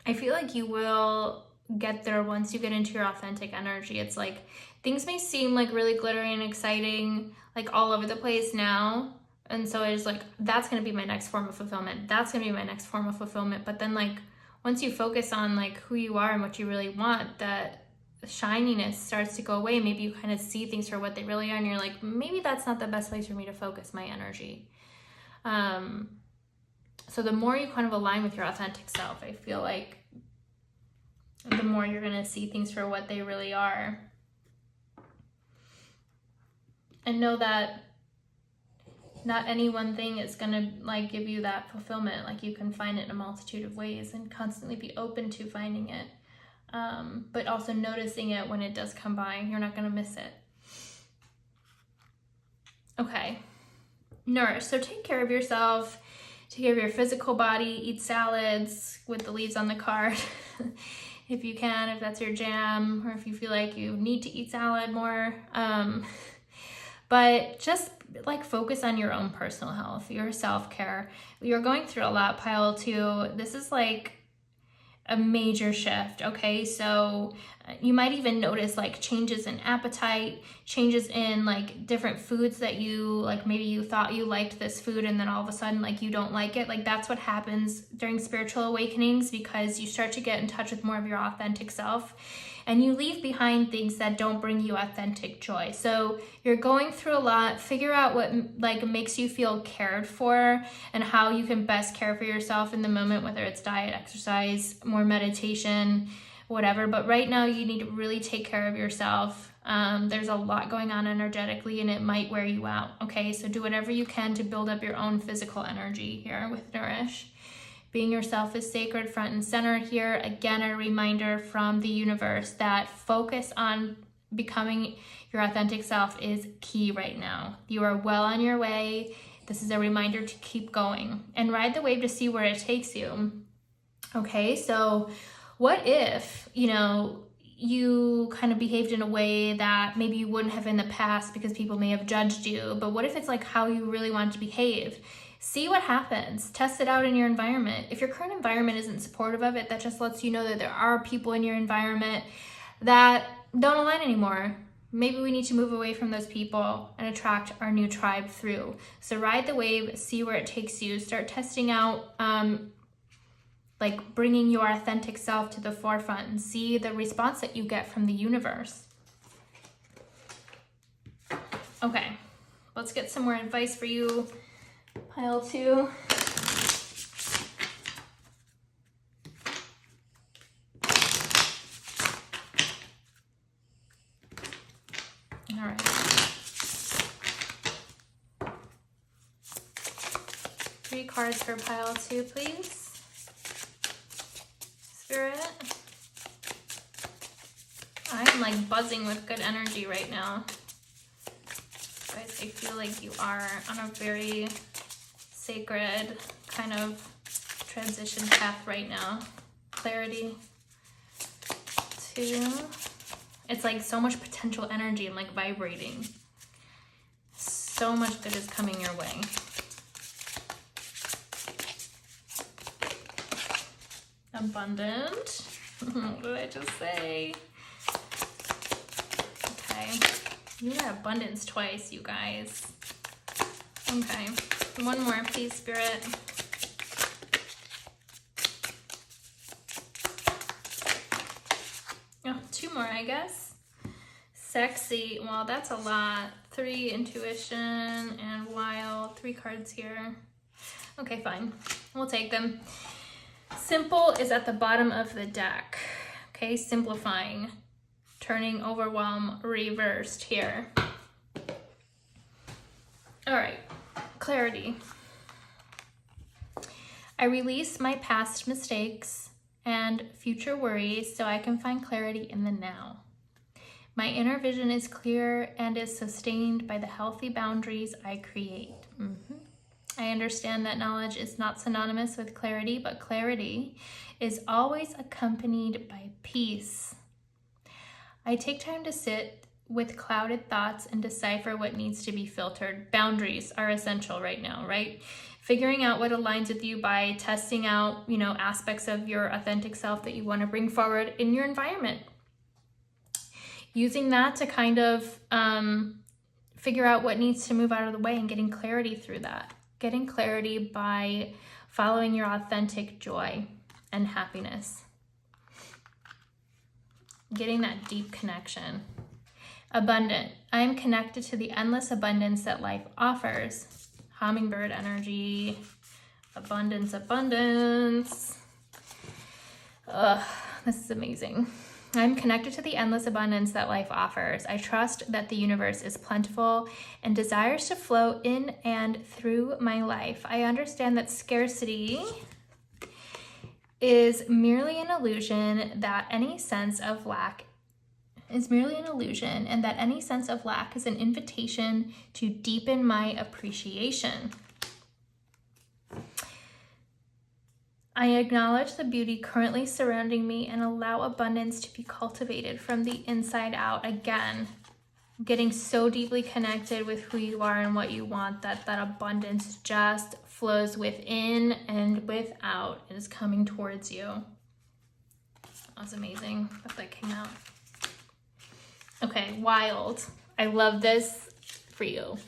I feel like you will get there once you get into your authentic energy. It's like things may seem like really glittery and exciting, like all over the place now. And so it's like, that's going to be my next form of fulfillment. That's going to be my next form of fulfillment. But then like, once you focus on like who you are and what you really want, that shininess starts to go away. Maybe you kind of see things for what they really are. And you're like, maybe that's not the best place for me to focus my energy. So the more you kind of align with your authentic self, I feel like the more you're going to see things for what they really are. And know that not any one thing is going to like give you that fulfillment. Like you can find it in a multitude of ways and constantly be open to finding it. But also noticing it when it does come by. You're not going to miss it. Okay. Nourish. So take care of yourself. Take care of your physical body. Eat salads with the leaves on the card. If you can, if that's your jam, or if you feel like you need to eat salad more. But just like focus on your own personal health, your self-care. You're going through a lot, pile 2. This is like a major shift, okay? So you might even notice like changes in appetite, changes in like different foods that you like. Maybe you thought you liked this food and then all of a sudden like you don't like it. Like that's what happens during spiritual awakenings, because you start to get in touch with more of your authentic self and you leave behind things that don't bring you authentic joy. So you're going through a lot. Figure out what like makes you feel cared for and how you can best care for yourself in the moment, whether it's diet, exercise, more meditation, whatever. But right now you need to really take care of yourself. There's a lot going on energetically and it might wear you out, okay? So do whatever you can to build up your own physical energy here with Nourish. Being yourself is sacred, front and center here. Again, a reminder from the universe that focus on becoming your authentic self is key right now. You are well on your way. This is a reminder to keep going and ride the wave to see where it takes you. Okay, so what if, you know, you kind of behaved in a way that maybe you wouldn't have in the past because people may have judged you, but what if it's like how you really want to behave? See what happens. Test it out in your environment. If your current environment isn't supportive of it, that just lets you know that there are people in your environment that don't align anymore. Maybe we need to move away from those people and attract our new tribe through. So ride the wave, see where it takes you. Start testing out like bringing your authentic self to the forefront and see the response that you get from the universe. Okay, let's get some more advice for you. Pile 2. All right. 3 cards for pile 2, please. Spirit. I am like buzzing with good energy right now. Guys, I feel like you are on a very sacred kind of transition path right now. Clarity. 2. It's like so much potential energy and like vibrating. So much good is coming your way. Abundant. What did I just say? Okay. You got abundance twice, you guys. Okay. One more, please, Spirit. Oh, 2 more, I guess. Sexy. Well, that's a lot. 3 intuition and wild. 3 cards here. Okay, fine. We'll take them. Simple is at the bottom of the deck. Okay, simplifying. Turning overwhelm reversed here. All right. Clarity. I release my past mistakes and future worries so I can find clarity in the now. My inner vision is clear and is sustained by the healthy boundaries I create. I understand that knowledge is not synonymous with clarity, but clarity is always accompanied by peace. I take time to sit with clouded thoughts and decipher what needs to be filtered. Boundaries are essential right now, right? Figuring out what aligns with you by testing out, you know, aspects of your authentic self that you want to bring forward in your environment. Using that to kind of figure out what needs to move out of the way and getting clarity through that. Getting clarity by following your authentic joy and happiness. Getting that deep connection. Abundant. I am connected to the endless abundance that life offers. Hummingbird energy. Abundance, abundance. Ugh, this is amazing. I'm connected to the endless abundance that life offers. I trust that the universe is plentiful and desires to flow in and through my life. I understand that scarcity is merely an illusion, that any sense of lack is merely an illusion, and that any sense of lack is an invitation to deepen my appreciation. I acknowledge the beauty currently surrounding me and allow abundance to be cultivated from the inside out. Again, getting so deeply connected with who you are and what you want that that abundance just flows within and without and is coming towards you. That was amazing that came out. Okay, wild. I love this for you.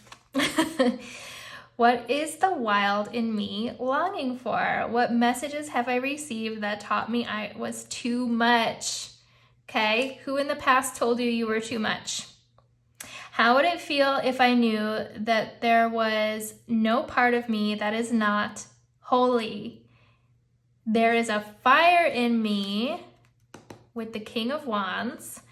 What is the wild in me longing for? What messages have I received that taught me I was too much? Okay, who in the past told you you were too much? How would it feel if I knew that there was no part of me that is not holy? There is a fire in me with the King of Wands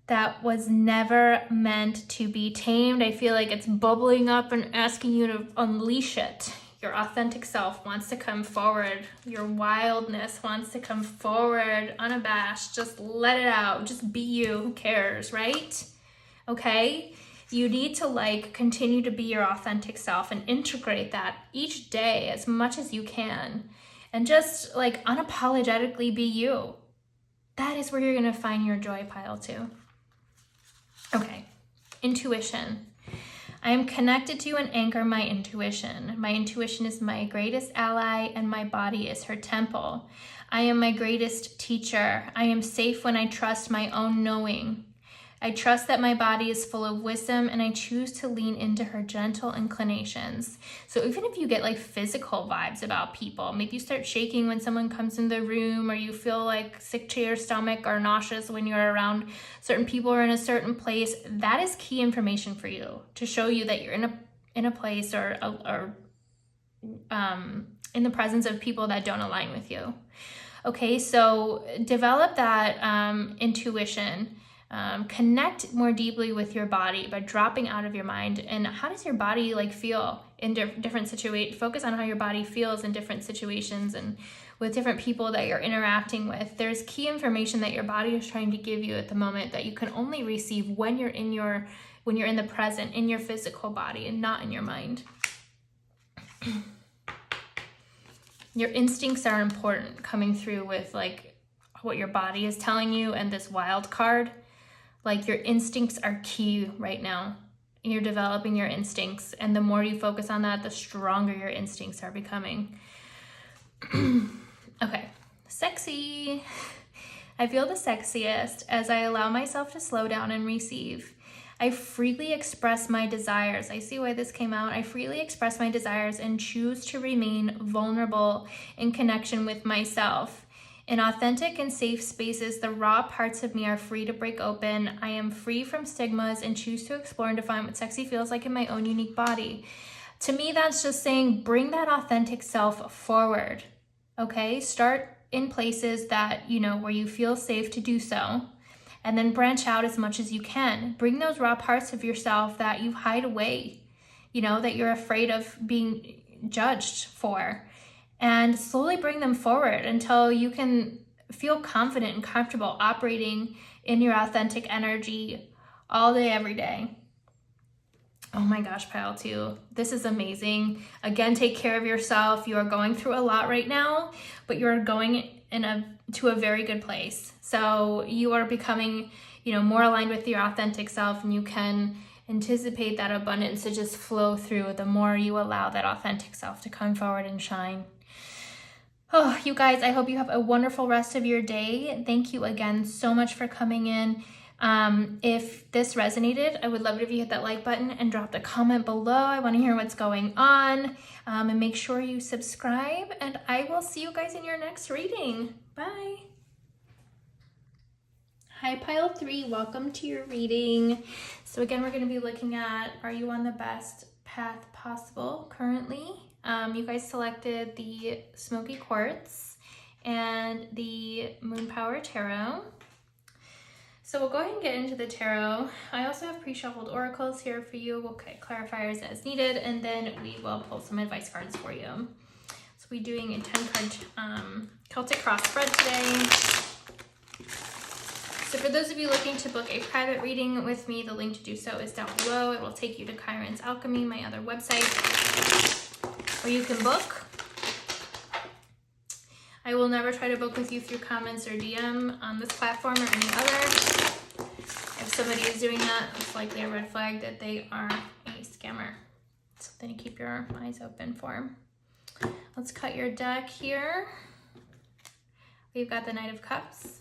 that was never meant to be tamed. I feel like it's bubbling up and asking you to unleash it. Your authentic self wants to come forward. Your wildness wants to come forward, unabashed. Just let it out. Just be you. Who cares, right? Okay? You need to continue to be your authentic self and integrate that each day as much as you can. And just unapologetically be you. That is where you're going to find your joy pile too. Okay, intuition. I am connected to and anchor my intuition. My intuition is my greatest ally and my body is her temple. I am my greatest teacher. I am safe when I trust my own knowing. I trust that my body is full of wisdom and I choose to lean into her gentle inclinations. So even if you get physical vibes about people, maybe you start shaking when someone comes in the room, or you feel sick to your stomach or nauseous when you're around certain people or in a certain place, that is key information for you to show you that you're in a place or in the presence of people that don't align with you. Okay, so develop that intuition. Connect more deeply with your body by dropping out of your mind. And how does your body feel in different situations? Focus on how your body feels in different situations and with different people that you're interacting with. There's key information that your body is trying to give you at the moment that you can only receive when you're in the present, in your physical body and not in your mind. Your instincts are important coming through with what your body is telling you, and this wild card. Your instincts are key right now. You're developing your instincts, and the more you focus on that, the stronger your instincts are becoming. Okay, sexy. I feel the sexiest as I allow myself to slow down and receive. I freely express my desires. I see why this came out. I freely express my desires and choose to remain vulnerable in connection with myself. In authentic and safe spaces, the raw parts of me are free to break open. I am free from stigmas and choose to explore and define what sexy feels like in my own unique body. To me, that's just saying bring that authentic self forward, okay? Start in places that, where you feel safe to do so, and then branch out as much as you can. Bring those raw parts of yourself that you hide away, that you're afraid of being judged for. And slowly bring them forward until you can feel confident and comfortable operating in your authentic energy all day, every day. Oh my gosh, pile 2. This is amazing. Again, take care of yourself. You are going through a lot right now, but you're going to a very good place. So you are becoming, more aligned with your authentic self, and you can anticipate that abundance to just flow through the more you allow that authentic self to come forward and shine. Oh, you guys, I hope you have a wonderful rest of your day. Thank you again so much for coming in. If this resonated, I would love it if you hit that like button and drop the comment below. I want to hear what's going on. And make sure you subscribe, and I will see you guys in your next reading. Bye. Hi, pile 3. Welcome to your reading. So again, we're going to be looking at, are you on the best path possible currently? You guys selected the Smoky Quartz and the Moon Power Tarot. So we'll go ahead and get into the tarot. I also have pre-shuffled oracles here for you. We'll get clarifiers as needed, and then we will pull some advice cards for you. So we're doing a 10-card Celtic cross spread today. So for those of you looking to book a private reading with me, the link to do so is down below. It will take you to Chiron's Alchemy, my other website, where you can book. I will never try to book with you through comments or DM on this platform or any other. If somebody is doing that, it's likely a red flag that they are a scammer. Something to keep your eyes open for. Let's cut your deck here. we've got the Knight of Cups,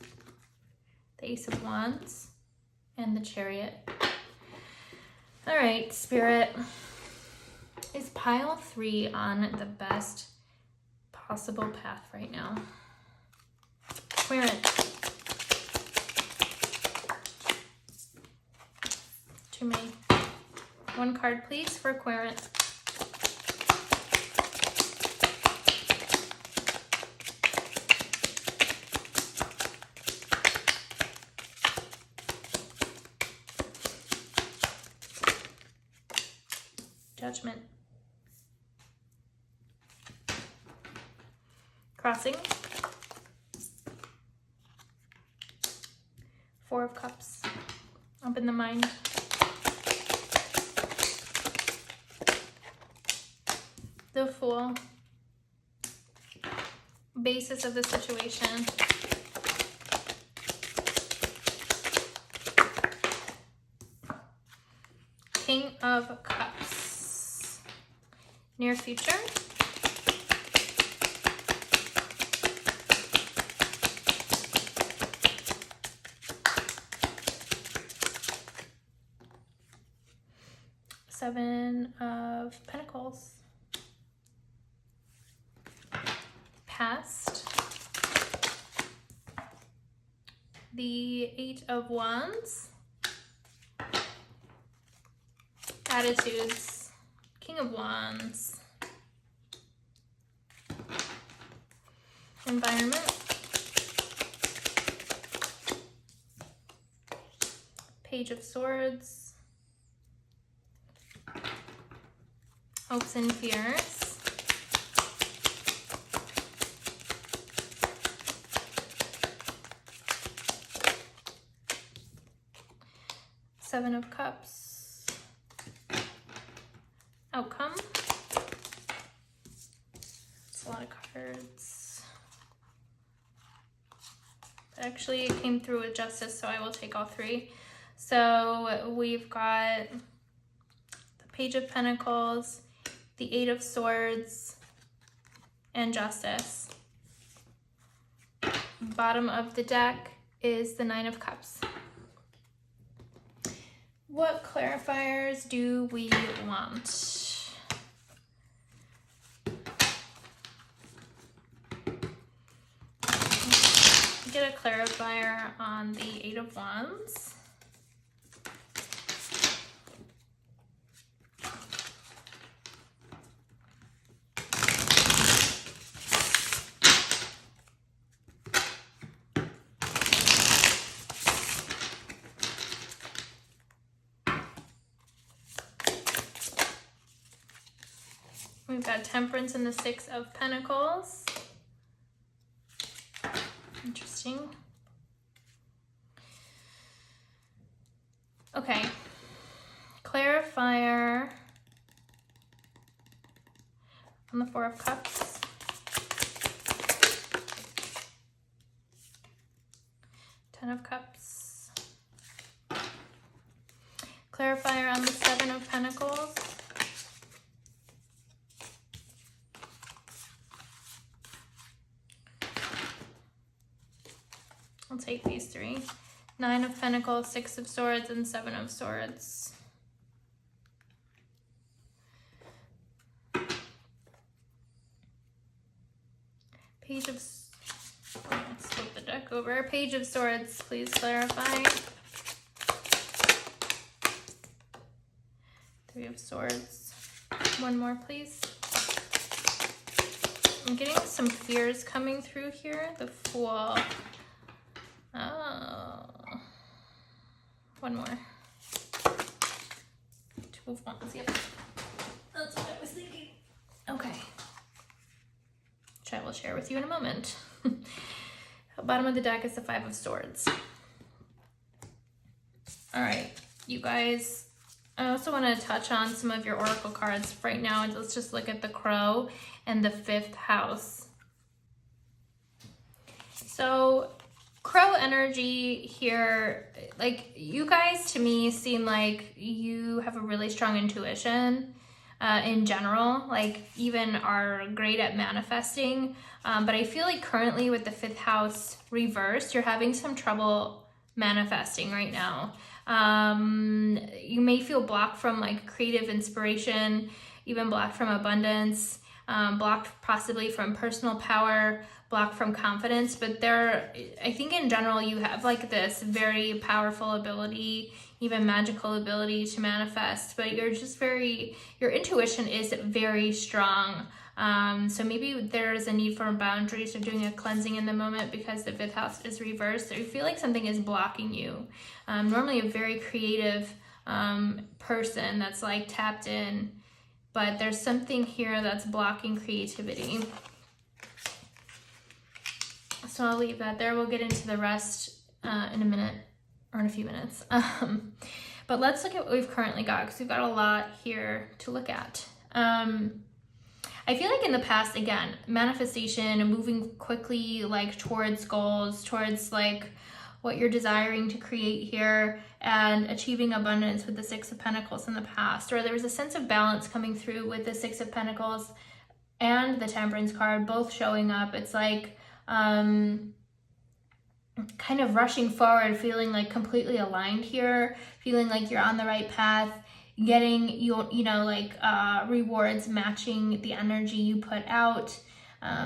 the Ace of Wands, and the Chariot. All right, Spirit, is pile 3 on the best possible path right now? Clear it. To me. 1 card, please, for Quartz. Judgment. Crossing. 4 of Cups. Up in the mind. The Fool. Basis of the situation. King of Cups. Near future. Seven of Pentacles. Past. The 8 of Wands. Attitudes. King of Wands. Environment. Page of Swords. Hopes and fears. Seven of Cups. Outcome. It's a lot of cards. Actually, it came through with Justice, so I will take all 3. So we've got the Page of Pentacles, the 8 of Swords, and Justice. Bottom of the deck is the 9 of Cups. What clarifiers do we want? Get a clarifier on the 8 of Wands. We've got Temperance and the 6 of Pentacles. Interesting. Okay. Clarifier on the 4 of Cups. Ten of Cups. Clarifier on the 7 of Pentacles. I'll take these 3. 9 of Pentacles, 6 of Swords, and 7 of Swords. Page of... Let's flip the deck over. Page of Swords, please clarify. 3 of Swords. 1 more, please. I'm getting some fears coming through here. The Fool. Oh. 1 more. 2 of Wands, yep. That's what I was thinking. Okay. Which I will share with you in a moment. Bottom of the deck is the 5 of Swords. All right, you guys. I also want to touch on some of your oracle cards right now. Let's just look at the Crow and the 5th house. So Crow energy here, like, you guys to me seem like you have a really strong intuition. in general, like even are great at manifesting. But I feel like currently with the 5th house reversed, you're having some trouble manifesting right now. You may feel blocked from like creative inspiration, even blocked from abundance, blocked possibly from personal power, blocked from confidence. But I think in general, you have like this very powerful ability, even magical ability to manifest, but you're just your intuition is very strong. So maybe there's a need for boundaries or doing a cleansing in the moment because the 5th house is reversed. So you feel like something is blocking you. Normally a very creative person that's like tapped in, but there's something here that's blocking creativity. So I'll leave that there. We'll get into the rest in a minute or in a few minutes. But let's look at what we've currently got, because we've got a lot here to look at. I feel like in the past, again, manifestation, moving quickly like towards goals, towards like what you're desiring to create here, and achieving abundance with the 6 of Pentacles in the past, or there was a sense of balance coming through with the 6 of Pentacles and the Temperance card both showing up. It's like kind of rushing forward, feeling like completely aligned here, feeling like you're on the right path, getting rewards matching the energy you put out.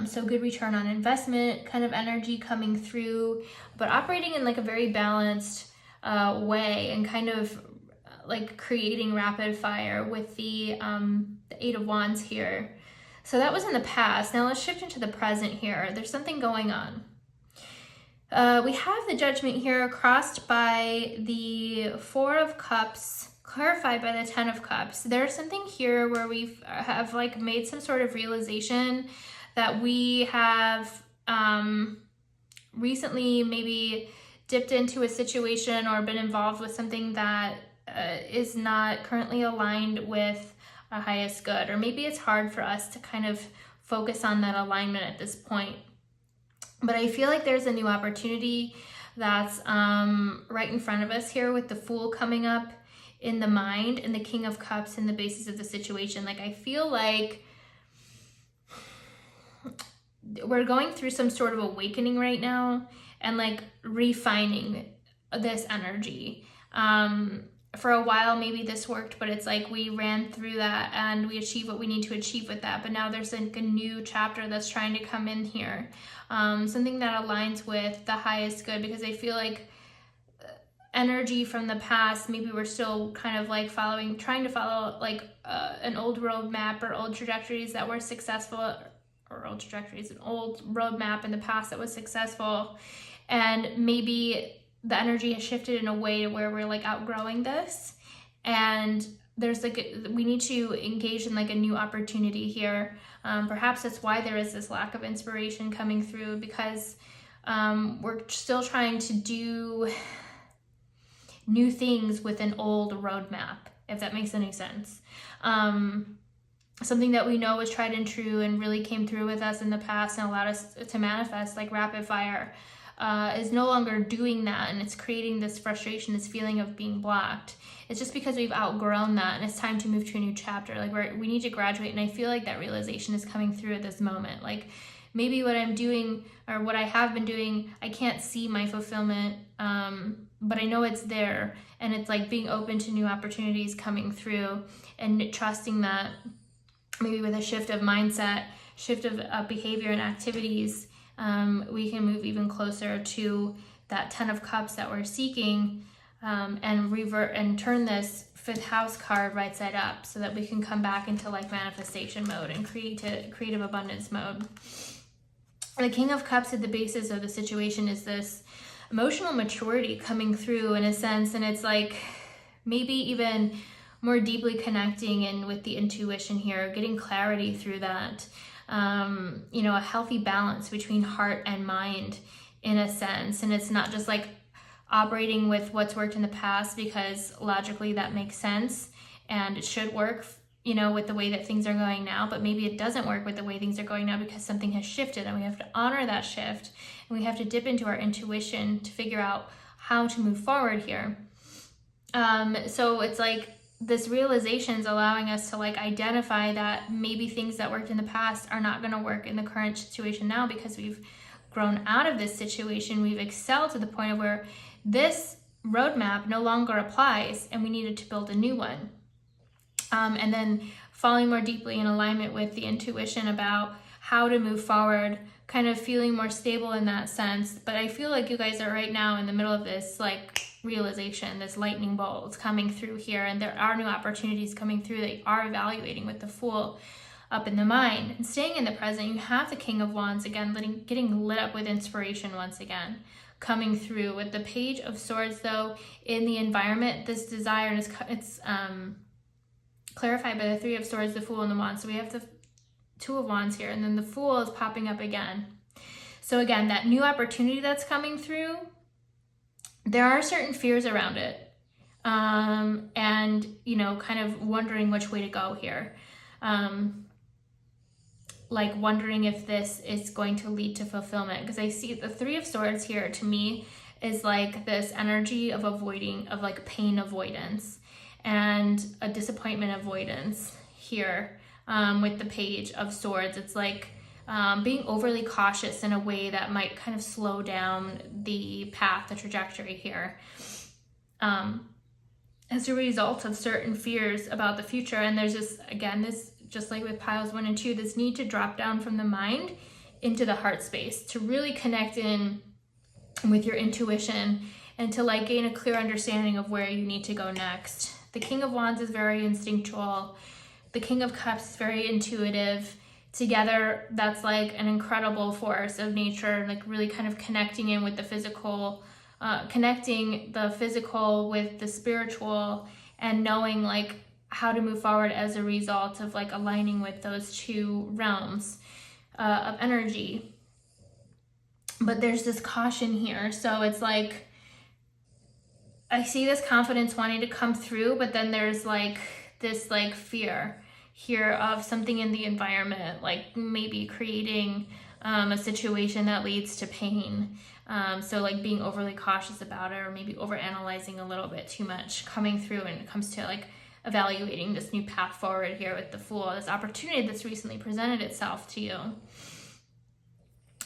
So good return on investment kind of energy coming through, but operating in like a very balanced way, and kind of like creating rapid fire with the 8 of Wands here. So that was in the past. Now let's shift into the present here. There's something going on. We have the Judgment here crossed by the 4 of Cups, clarified by the 10 of Cups. There's something here where we have like made some sort of realization that we have recently maybe dipped into a situation or been involved with something that is not currently aligned with our highest good, or maybe it's hard for us to kind of focus on that alignment at this point. But I feel like there's a new opportunity that's right in front of us here, with the Fool coming up in the mind and the King of Cups in the basis of the situation. Like I feel like we're going through some sort of awakening right now, and like refining this energy. For a while maybe this worked, but it's like we ran through that and we achieved what we need to achieve with that, but now there's like a new chapter that's trying to come in here, something that aligns with the highest good, because I feel like energy from the past, maybe we're still kind of like trying to follow like an old roadmap or old trajectories that were successful, or old trajectories, an old roadmap in the past that was successful, and maybe the energy has shifted in a way to where we're like outgrowing this, and there's like we need to engage in like a new opportunity here. Perhaps that's why there is this lack of inspiration coming through, because we're still trying to do new things with an old roadmap, if that makes any sense. Something that we know was tried and true and really came through with us in the past and allowed us to manifest like rapid fire, is no longer doing that, and it's creating this frustration, this feeling of being blocked. It's just because we've outgrown that, and it's time to move to a new chapter. Like we need to graduate, and I feel like that realization is coming through at this moment. Like maybe what I'm doing, or what I have been doing, I can't see my fulfillment, but I know it's there, and it's like being open to new opportunities coming through, and trusting that maybe with a shift of mindset, shift of behavior and activities, we can move even closer to that 10 of Cups that we're seeking, and revert and turn this 5th house card right side up, so that we can come back into like manifestation mode and creative abundance mode. The King of Cups at the basis of the situation is this emotional maturity coming through in a sense, and it's like maybe even more deeply connecting in with the intuition here, getting clarity through that. A healthy balance between heart and mind in a sense, and it's not just like operating with what's worked in the past, because logically that makes sense and it should work with the way that things are going now, but maybe it doesn't work with the way things are going now because something has shifted, and we have to honor that shift, and we have to dip into our intuition to figure out how to move forward here. So it's like this realization is allowing us to like identify that maybe things that worked in the past are not going to work in the current situation now, because we've grown out of this situation. We've excelled to the point of where this roadmap no longer applies and we needed to build a new one. And then falling more deeply in alignment with the intuition about how to move forward, kind of feeling more stable in that sense. But I feel like you guys are right now in the middle of this like realization, this lightning bolt coming through here, and there are new opportunities coming through that you are evaluating with the Fool up in the mind. And staying in the present, you have the King of Wands again, getting lit up with inspiration once again, coming through. With the Page of Swords though, in the environment, this desire is it's clarified by the Three of Swords, the Fool, and the Wand. So we have the Two of Wands here, and then the Fool is popping up again. So again, that new opportunity that's coming through, there are certain fears around it. And, you know, kind of wondering which way to go here. Like wondering if this is going to lead to fulfillment. Because I see the Three of Swords here, to me, is like this energy of avoiding, of like pain avoidance and a disappointment avoidance here. With the Page of Swords, it's like being overly cautious in a way that might kind of slow down the path, the trajectory here, as a result of certain fears about the future. And there's this, again, this, just like with piles 1 and 2, this need to drop down from the mind into the heart space to really connect in with your intuition and to like gain a clear understanding of where you need to go next. The King of Wands is very instinctual. The King of Cups is very intuitive. Together, that's like an incredible force of nature, like really kind of connecting in with the physical, connecting the physical with the spiritual, and knowing like how to move forward as a result of like aligning with those two realms of energy. But there's this caution here. So it's like, I see this confidence wanting to come through, but then there's like this like fear here of something in the environment, like maybe creating a situation that leads to pain. So like being overly cautious about it, or maybe over analyzing a little bit too much coming through when it comes to like evaluating this new path forward here with the Fool, this opportunity that's recently presented itself to you.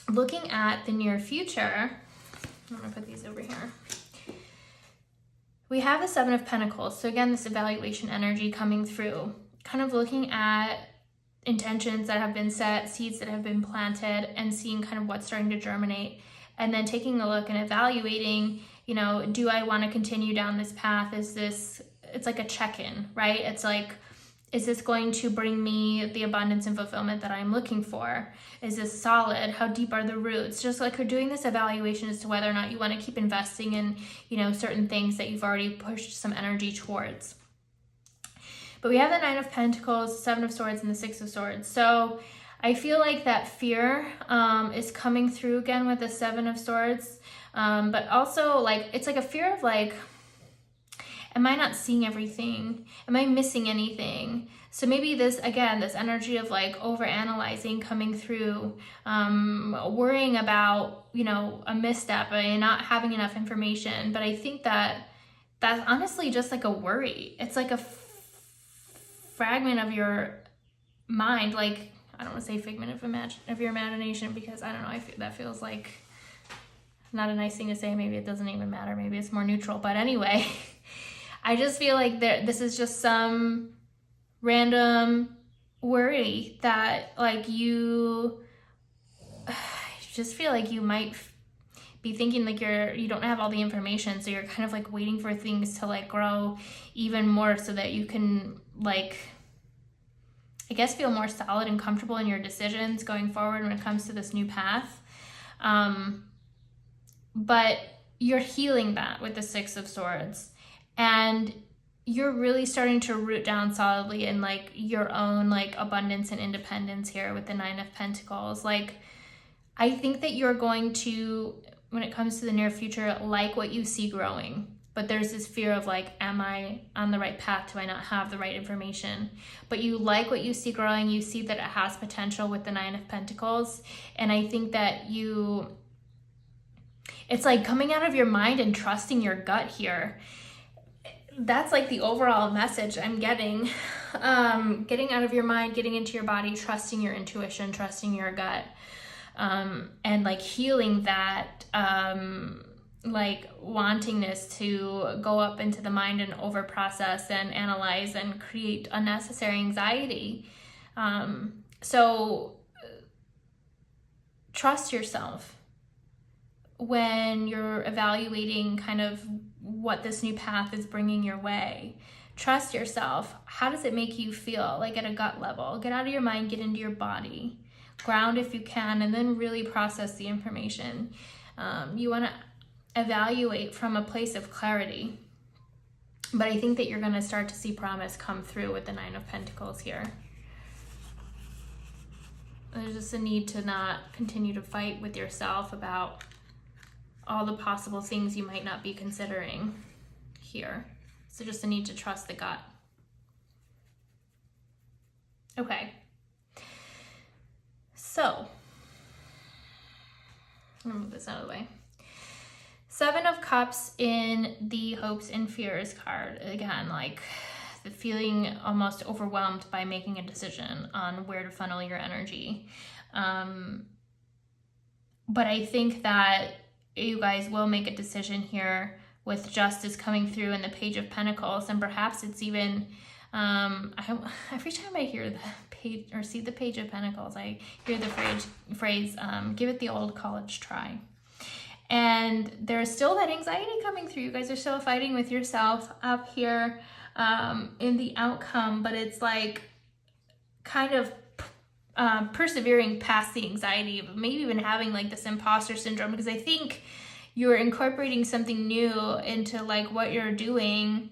Looking at the near future, I'm gonna put these over here. We have the Seven of Pentacles. So again, this evaluation energy coming through, kind of looking at intentions that have been set, seeds that have been planted, and seeing kind of what's starting to germinate, and then taking a look and evaluating, you know, do I want to continue down this path? Is this, it's like a check-in, right? It's like, is this going to bring me the abundance and fulfillment that I'm looking for? Is this solid? How deep are the roots? Just like we're doing this evaluation as to whether or not you want to keep investing in, you know, certain things that you've already pushed some energy towards. But we have the Nine of Pentacles, Seven of Swords, and the Six of Swords. So I feel like that fear is coming through again with the Seven of Swords. But also like, it's like a fear of like, am I not seeing everything? Am I missing anything? So maybe this, again, this energy of like over-analyzing coming through, worrying about, you know, a misstep and not having enough information. But I think that that's honestly just like a worry. It's like a fragment of your mind. Like, I don't want to say figment of your imagination, because I don't know, that feels like not a nice thing to say. Maybe it doesn't even matter. Maybe it's more neutral. But anyway, I just feel like this is just some random worry that like you just feel like you might be thinking like you don't have all the information, so you're kind of like waiting for things to like grow even more so that you can like, I guess, feel more solid and comfortable in your decisions going forward when it comes to this new path. But you're healing that with the Six of Swords, and you're really starting to root down solidly in like your own like abundance and independence here with the Nine of Pentacles. Like, I think that you're going to, when it comes to the near future, like what you see growing. But there's this fear of like, am I on the right path? Do I not have the right information? But you like what you see growing. You see that it has potential with the Nine of Pentacles. And I think that it's like coming out of your mind and trusting your gut here. that's like the overall message I'm getting. Getting out of your mind, getting into your body, trusting your intuition, trusting your gut, and like healing that like wantingness to go up into the mind and over process and analyze and create unnecessary anxiety. So trust yourself when you're evaluating kind of what this new path is bringing your way. Trust yourself. How does it make you feel, like at a gut level? Get out of your mind, get into your body, ground if you can, and then really process the information. You want to evaluate from a place of clarity, but I think that you're going to start to see promise come through with the Nine of Pentacles here. There's just a need to not continue to fight with yourself about all the possible things you might not be considering here. So just a need to trust the gut. Okay. So, I'm gonna move this out of the way. Seven of Cups in the Hopes and Fears card. Again, like the feeling almost overwhelmed by making a decision on where to funnel your energy. But I think that you guys will make a decision here with Justice coming through in the Page of Pentacles, and perhaps it's even every time I hear the page or see the Page of Pentacles, I hear the phrase give it the old college try. And there's still that anxiety coming through. You guys are still fighting with yourself up here in the outcome, but it's like kind of persevering past the anxiety, maybe even having like this imposter syndrome, because I think you're incorporating something new into like what you're doing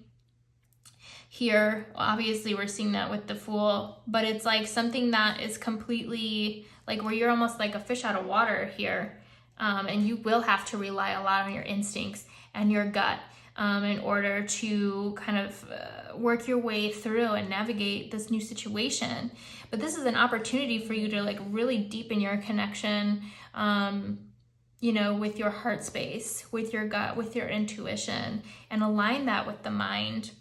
here. Obviously we're seeing that with the Fool, but it's like something that is completely like where you're almost like a fish out of water here. And you will have to rely a lot on your instincts and your gut in order to kind of work your way through and navigate this new situation. But this is an opportunity for you to like really deepen your connection, you know, with your heart space, with your gut, with your intuition, and align that with the mind.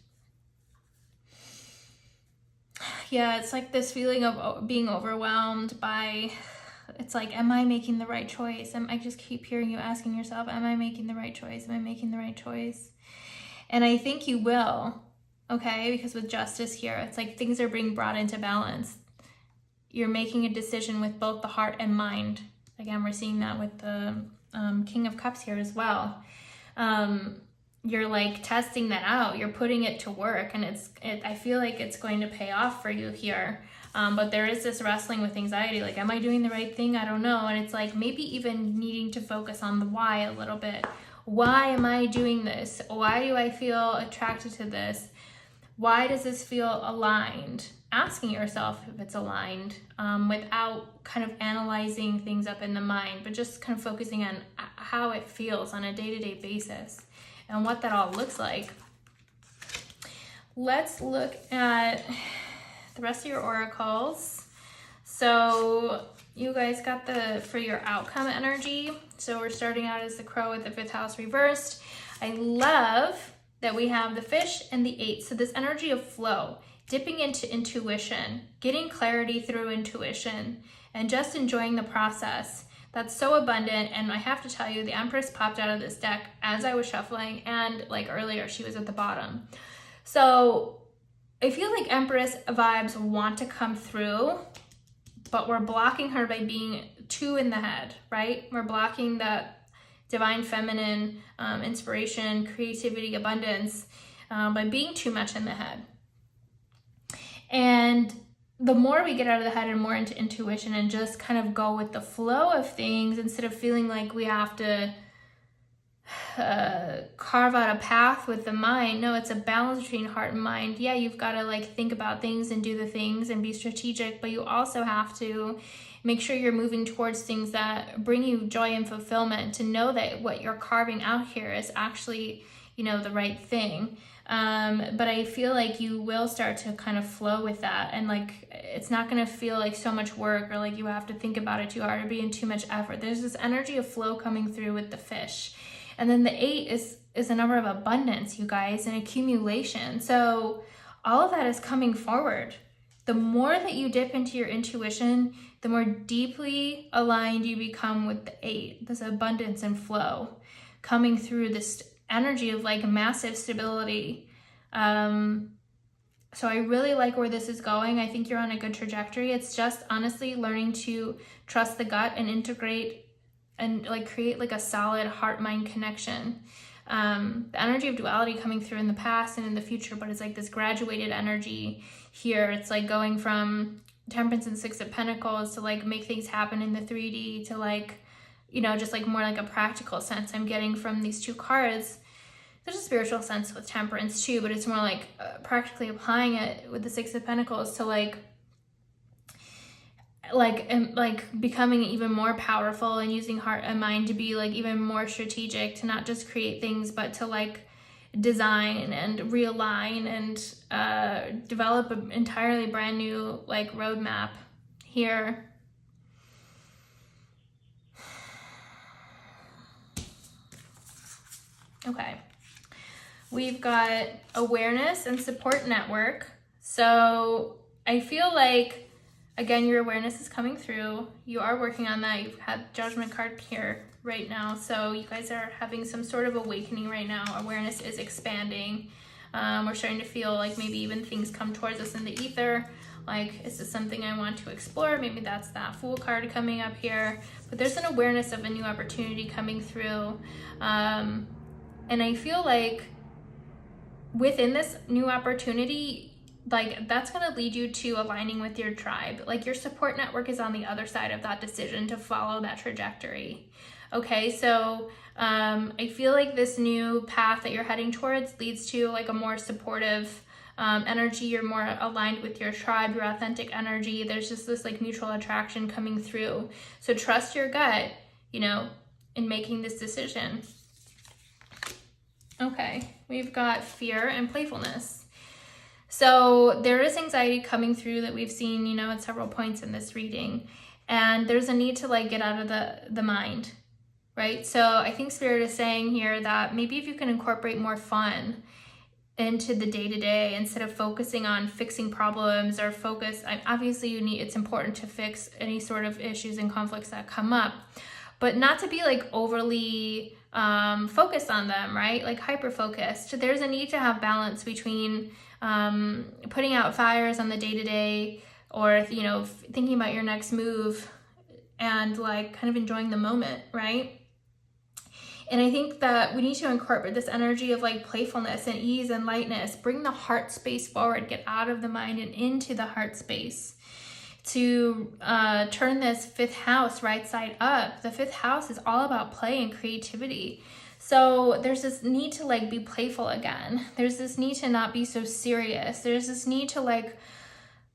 Yeah, it's like this feeling of being overwhelmed by, it's like, am I making the right choice? I just keep hearing you asking yourself, am I making the right choice? Am I making the right choice? And I think you will, okay? Because with Justice here, it's like things are being brought into balance. You're making a decision with both the heart and mind. Again, we're seeing that with the King of Cups here as well. You're like testing that out. You're putting it to work, and I feel like it's going to pay off for you here. But there is this wrestling with anxiety, like, am I doing the right thing? I don't know. And it's like maybe even needing to focus on the why a little bit. Why am I doing this? Why do I feel attracted to this? Why does this feel aligned? Asking yourself if it's aligned without kind of analyzing things up in the mind, but just kind of focusing on how it feels on a day-to-day basis and what that all looks like. Let's look at the rest of your oracles. So you guys got for your outcome energy. So we're starting out as the Crow with the 5th house reversed. I love that we have the Fish and the 8. So this energy of flow, dipping into intuition, getting clarity through intuition, and just enjoying the process. That's so abundant. And I have to tell you, the Empress popped out of this deck as I was shuffling, and like earlier, she was at the bottom. So I feel like Empress vibes want to come through, but we're blocking her by being too in the head, right? We're blocking that divine feminine inspiration, creativity, abundance by being too much in the head. And the more we get out of the head and more into intuition and just kind of go with the flow of things instead of feeling like we have to carve out a path with the mind. No, it's a balance between heart and mind. Yeah, you've got to like think about things and do the things and be strategic, but you also have to make sure you're moving towards things that bring you joy and fulfillment, to know that what you're carving out here is actually, you know, the right thing. But I feel like you will start to kind of flow with that, and like it's not going to feel like so much work or like you have to think about it too hard or be in too much effort. There's this energy of flow coming through with the Fish. And then the 8 is a number of abundance, you guys, and accumulation. So all of that is coming forward. The more that you dip into your intuition, the more deeply aligned you become with the 8, this abundance and flow coming through, this energy of like massive stability. So I really like where this is going. I think you're on a good trajectory. It's just honestly learning to trust the gut and integrate and like create like a solid heart-mind connection. The energy of duality coming through in the past and in the future, but it's like this graduated energy here. It's like going from Temperance and 6 of Pentacles to like make things happen in the 3D to like, you know, just like more like a practical sense I'm getting from these 2 cards. There's a spiritual sense with Temperance too, but it's more like practically applying it with the 6 of Pentacles to like becoming even more powerful and using heart and mind to be like even more strategic, to not just create things, but to like design and realign and develop an entirely brand new like roadmap here. Okay, we've got awareness and support network. So I feel like, again, your awareness is coming through. You are working on that. You've had Judgment card here right now. So you guys are having some sort of awakening right now. Awareness is expanding. We're starting to feel like maybe even things come towards us in the ether. Like, is this something I want to explore? Maybe that's that Fool card coming up here. But there's an awareness of a new opportunity coming through. And I feel like within this new opportunity, like that's going to lead you to aligning with your tribe. Like your support network is on the other side of that decision to follow that trajectory. Okay, so I feel like this new path that you're heading towards leads to like a more supportive energy. You're more aligned with your tribe, your authentic energy. There's just this like mutual attraction coming through. So trust your gut, you know, in making this decision. Okay, we've got fear and playfulness. So there is anxiety coming through that we've seen, you know, at several points in this reading. And there's a need to like get out of the mind, right? So I think Spirit is saying here that maybe if you can incorporate more fun into the day-to-day instead of focusing on fixing problems or obviously it's important to fix any sort of issues and conflicts that come up, but not to be like overly focused on them, right? Like hyper focused. There's a need to have balance between putting out fires on the day-to-day, or you know, thinking about your next move and like kind of enjoying the moment, right? And I think that we need to incorporate this energy of like playfulness and ease and lightness. Bring the heart space forward, get out of the mind and into the heart space to turn this 5th house right side up. The 5th house is all about play and creativity. So there's this need to like be playful again. There's this need to not be so serious. There's this need to like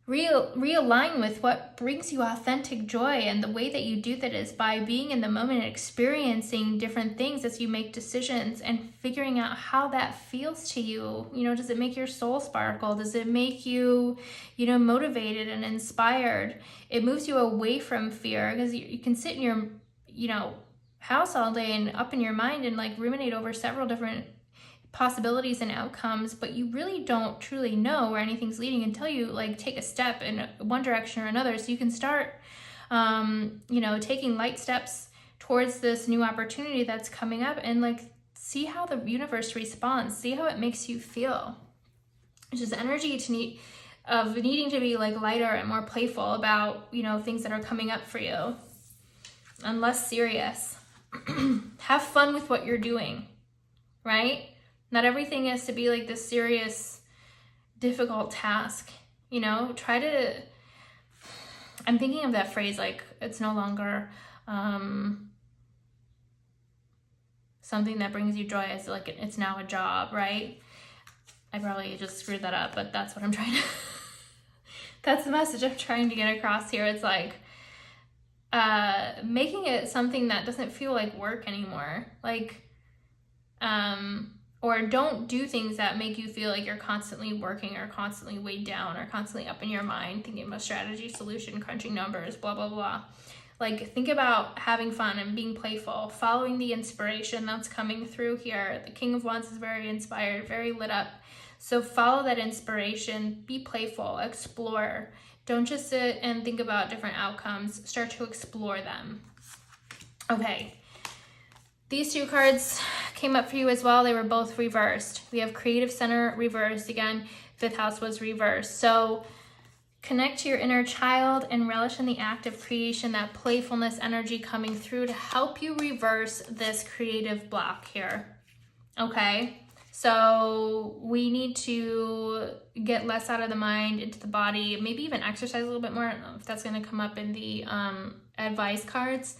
realign with what brings you authentic joy. And the way that you do that is by being in the moment and experiencing different things as you make decisions and figuring out how that feels to you. You know, does it make your soul sparkle? Does it make you, you know, motivated and inspired? It moves you away from fear, because you can sit in your, you know, house all day and up in your mind and like ruminate over several different possibilities and outcomes, but you really don't truly know where anything's leading until you like take a step in one direction or another. So you can start you know, taking light steps towards this new opportunity that's coming up and like see how the universe responds, see how it makes you feel. It's just energy of needing to be like lighter and more playful about, you know, things that are coming up for you and less serious. Have fun with what you're doing, right? Not everything has to be like this serious, difficult task, you know? I'm thinking of that phrase, like, it's no longer something that brings you joy. It's like, it's now a job, right? I probably just screwed that up, but that's what I'm trying to, that's the message I'm trying to get across here. It's like, making it something that doesn't feel like work anymore. Like, or don't do things that make you feel like you're constantly working or constantly weighed down or constantly up in your mind, thinking about strategy, solution, crunching numbers, blah, blah, blah. Like, think about having fun and being playful, following the inspiration that's coming through here. The King of Wands is very inspired, very lit up. So follow that inspiration, be playful, explore. Don't just sit and think about different outcomes. Start to explore them. Okay. These two cards came up for you as well. They were both reversed. We have Creative Center reversed. Again, 5th house was reversed. So connect to your inner child and relish in the act of creation, that playfulness energy coming through to help you reverse this creative block here. Okay, so we need to get less out of the mind, into the body, maybe even exercise a little bit more. I don't know if that's going to come up in the advice cards.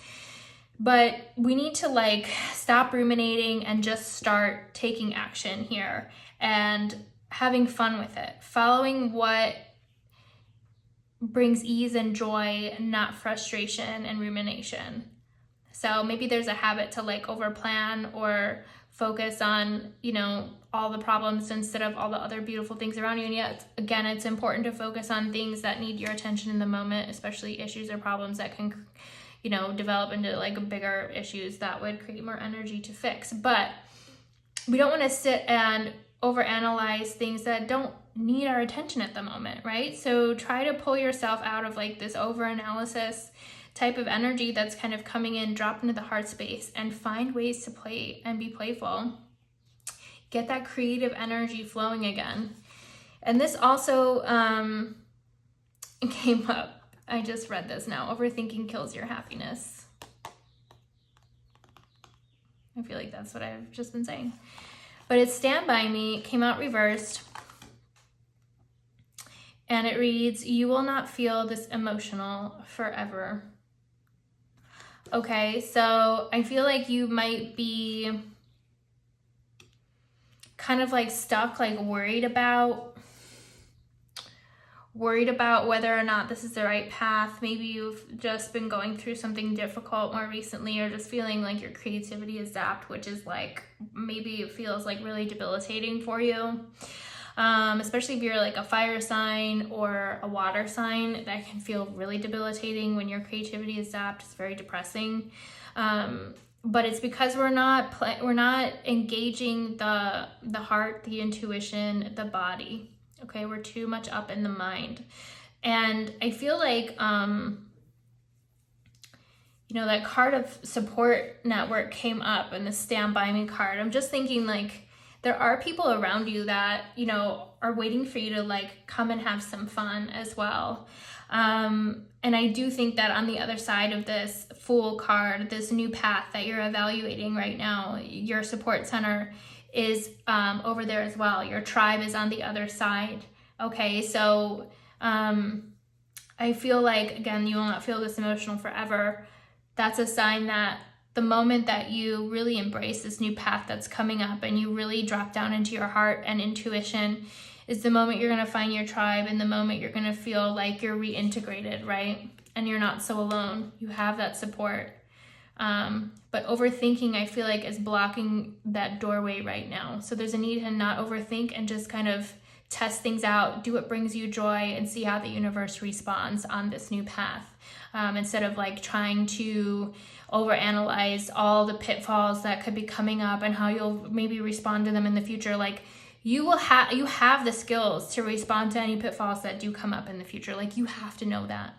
But we need to like stop ruminating and just start taking action here and having fun with it. Following what brings ease and joy, not frustration and rumination. So maybe there's a habit to like overplan or focus on, you know, all the problems instead of all the other beautiful things around you. And yet, again, it's important to focus on things that need your attention in the moment, especially issues or problems that can, you know, develop into like bigger issues that would create more energy to fix. But we don't want to sit and overanalyze things that don't need our attention at the moment, right? So try to pull yourself out of like this overanalysis type of energy that's kind of coming in, drop into the heart space and find ways to play and be playful. Get that creative energy flowing again. And this also came up. I just read this now. Overthinking kills your happiness. I feel like that's what I've just been saying. But it's Stand By Me. It came out reversed. And it reads, you will not feel this emotional forever. Okay, so I feel like you might be kind of like stuck, like worried about whether or not this is the right path. Maybe you've just been going through something difficult more recently, or just feeling like your creativity is zapped, which is like, maybe it feels like really debilitating for you. Especially if you're like a fire sign or a water sign, that can feel really debilitating when your creativity is zapped. It's very depressing. But it's because we're not engaging the heart, the intuition, the body. Okay, we're too much up in the mind. And I feel like, you know, that card of support network came up in the Stand By Me card. I'm just thinking like, there are people around you that, you know, are waiting for you to like come and have some fun as well. And I do think that on the other side of this Fool card, this new path that you're evaluating right now, your support center is over there as well. Your tribe is on the other side. Okay, so I feel like, again, you will not feel this emotional forever. That's a sign that the moment that you really embrace this new path that's coming up and you really drop down into your heart and intuition is the moment you're going to find your tribe, and the moment you're going to feel like you're reintegrated, right? And you're not so alone. You have that support. But overthinking, I feel like, is blocking that doorway right now. So there's a need to not overthink and just kind of test things out, do what brings you joy, and see how the universe responds on this new path. Instead of like trying to overanalyze all the pitfalls that could be coming up and how you'll maybe respond to them in the future. Like you have the skills to respond to any pitfalls that do come up in the future. Like you have to know that.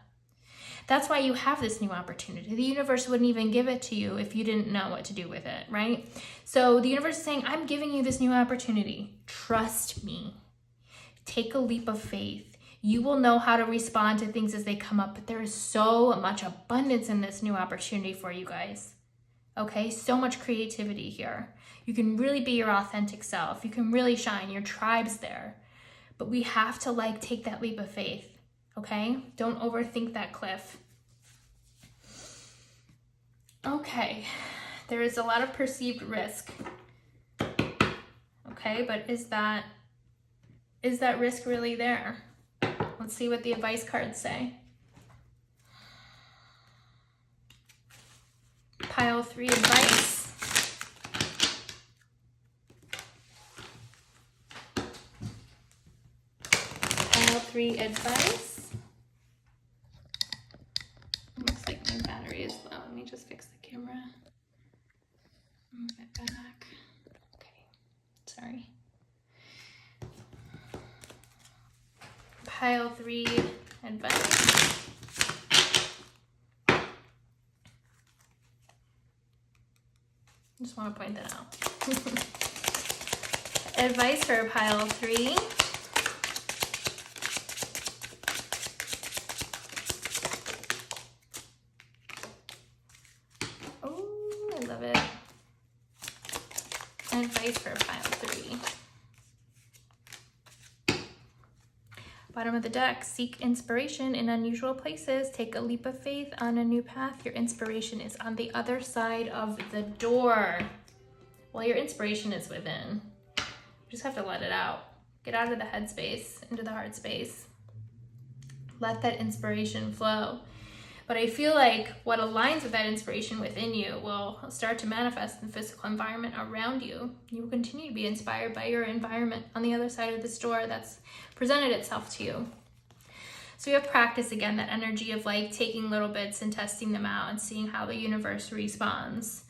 That's why you have this new opportunity. The universe wouldn't even give it to you if you didn't know what to do with it, right? So the universe is saying, I'm giving you this new opportunity. Trust me. Take a leap of faith. You will know how to respond to things as they come up, but there is so much abundance in this new opportunity for you guys. Okay, so much creativity here. You can really be your authentic self. You can really shine. Your tribe's there. But we have to like take that leap of faith. Okay, don't overthink that cliff. Okay, there is a lot of perceived risk. Okay, but is that risk really there? Let's see what the advice cards say. Pile 3 advice. Pile 3 advice. Looks like my battery Move it back. Okay, sorry. Pile 3 advice. Just want to point that out. Advice for pile 3. Oh, I love it. Advice for pile 3. Bottom of the deck, seek inspiration in unusual places. Take a leap of faith on a new path. Your inspiration is on the other side of the door. Well, your inspiration is within. You just have to let it out. Get out of the head space, into the heart space. Let that inspiration flow. But I feel like what aligns with that inspiration within you will start to manifest in the physical environment around you. You will continue to be inspired by your environment on the other side of this door that's presented itself to you. So we have practice again, that energy of like taking little bits and testing them out and seeing how the universe responds.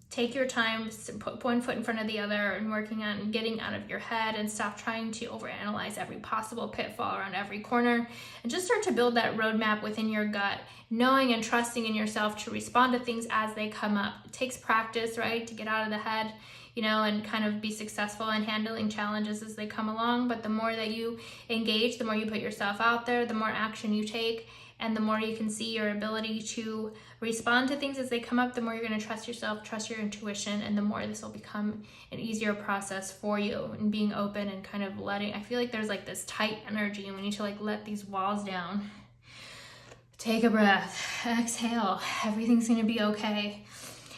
Take your time, put one foot in front of the other and working on getting out of your head and stop trying to overanalyze every possible pitfall around every corner and just start to build that roadmap within your gut, knowing and trusting in yourself to respond to things as they come up. It takes practice, right, to get out of the head, you know, and kind of be successful in handling challenges as they come along. But the more that you engage, the more you put yourself out there, the more action you take, and the more you can see your ability to respond to things as they come up, the more you're going to trust yourself, trust your intuition, and the more this will become an easier process for you, and being open and kind of letting, I feel like there's like this tight energy and we need to like let these walls down. Take a breath, exhale, everything's going to be okay.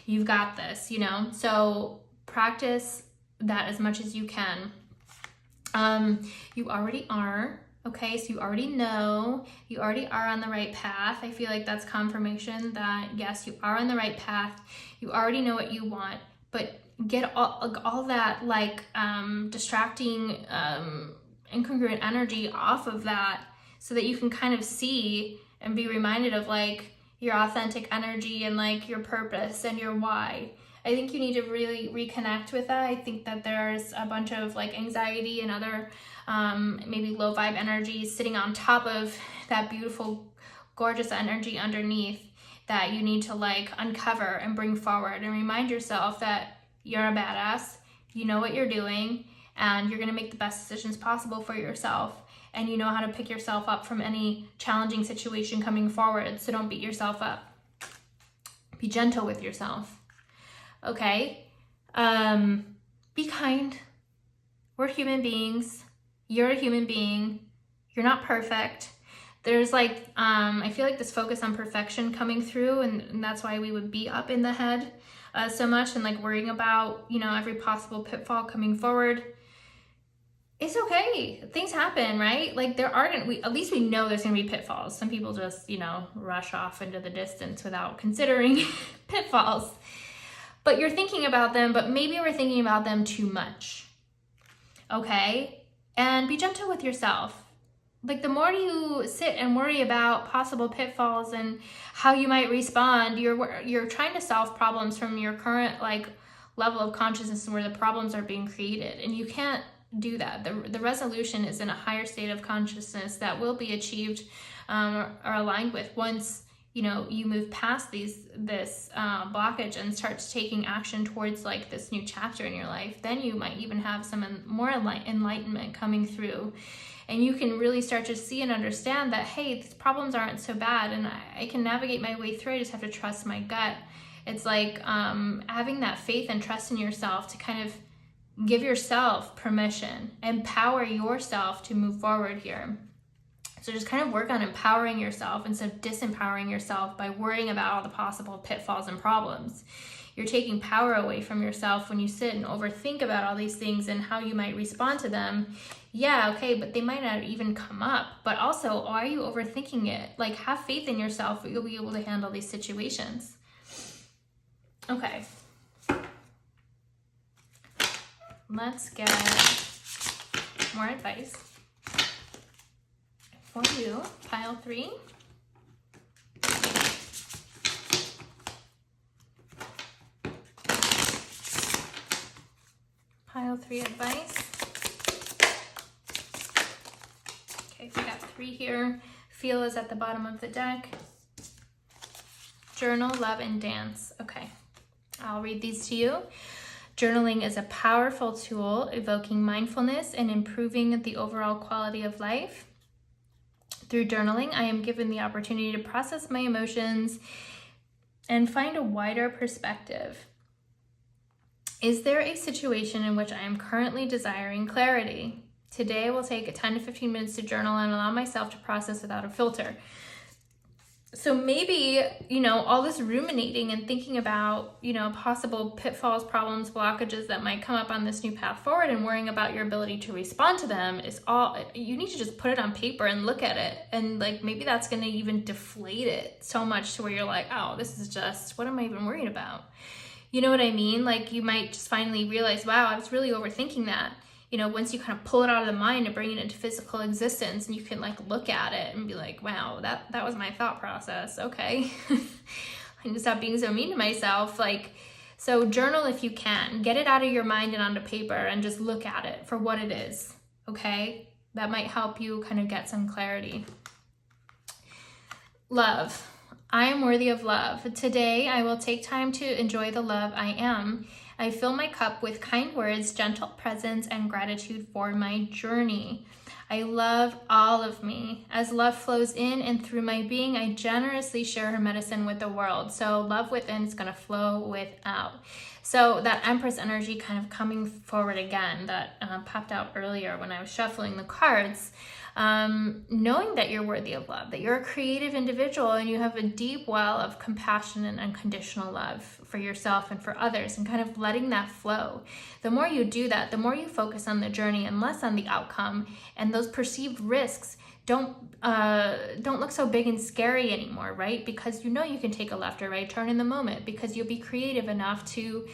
You've got this, you know? So practice that as much as you can. You already are. Okay, so you already know, you already are on the right path. I feel like that's confirmation that yes, you are on the right path. You already know what you want, but get all that like distracting, incongruent energy off of that so that you can kind of see and be reminded of like your authentic energy and like your purpose and your why. I think you need to really reconnect with that. I think that there's a bunch of like anxiety and other maybe low vibe energies sitting on top of that beautiful, gorgeous energy underneath that you need to like uncover and bring forward and remind yourself that you're a badass, you know what you're doing, and you're gonna make the best decisions possible for yourself. And you know how to pick yourself up from any challenging situation coming forward. So don't beat yourself up. Be gentle with yourself. Okay, be kind. We're human beings. You're a human being. You're not perfect. There's like, I feel like this focus on perfection coming through, and that's why we would be up in the head so much and like worrying about, you know, every possible pitfall coming forward. It's okay. Things happen, right? Like there are at least we know there's gonna be pitfalls. Some people just, you know, rush off into the distance without considering pitfalls. But you're thinking about them, but maybe we're thinking about them too much. Okay? And be gentle with yourself. Like the more you sit and worry about possible pitfalls and how you might respond, you're trying to solve problems from your current like level of consciousness where the problems are being created. And you can't do that. The resolution is in a higher state of consciousness that will be achieved or aligned with once you know, you move past this blockage and start taking action towards like this new chapter in your life. Then you might even have some more enlightenment coming through, and you can really start to see and understand that, hey, these problems aren't so bad and I can navigate my way through. I just have to trust my gut. It's like having that faith and trust in yourself to kind of give yourself permission, empower yourself to move forward here. So just kind of work on empowering yourself instead of disempowering yourself by worrying about all the possible pitfalls and problems. You're taking power away from yourself when you sit and overthink about all these things and how you might respond to them. Yeah, okay, but they might not even come up. But also, are you overthinking it? Like, have faith in yourself that you'll be able to handle these situations. Okay. Let's get more advice for you, pile 3. Pile 3 advice. Okay, we got 3 here. Feel is at the bottom of the deck. Journal, love, and dance. Okay, I'll read these to you. Journaling is a powerful tool evoking mindfulness and improving the overall quality of life. Through journaling, I am given the opportunity to process my emotions and find a wider perspective. Is there a situation in which I am currently desiring clarity? Today, I will take 10 to 15 minutes to journal and allow myself to process without a filter. So maybe, all this ruminating and thinking about, possible pitfalls, problems, blockages that might come up on this new path forward and worrying about your ability to respond to them is all, you need to just put it on paper and look at it. And maybe that's going to even deflate it so much to where you're like, oh, this is just, what am I even worried about? You know what I mean? You might just finally realize, wow, I was really overthinking that. Once you kind of pull it out of the mind and bring it into physical existence, and you can look at it and be like, wow, that was my thought process. Okay. I need to stop being so mean to myself. So journal if you can. Get it out of your mind and onto paper and just look at it for what it is. Okay. That might help you kind of get some clarity. Love. I am worthy of love. Today, I will take time to enjoy the love I am. I fill my cup with kind words, gentle presence, and gratitude for my journey. I love all of me. As love flows in and through my being, I generously share her medicine with the world. So love within is going to flow without. So that Empress energy kind of coming forward again that popped out earlier when I was shuffling the cards. Knowing that you're worthy of love, that you're a creative individual and you have a deep well of compassion and unconditional love for yourself and for others, and kind of letting that flow. The more you do that, the more you focus on the journey and less on the outcome, and those perceived risks don't look so big and scary anymore, right? Because you can take a left or right turn in the moment, because you'll be creative enough to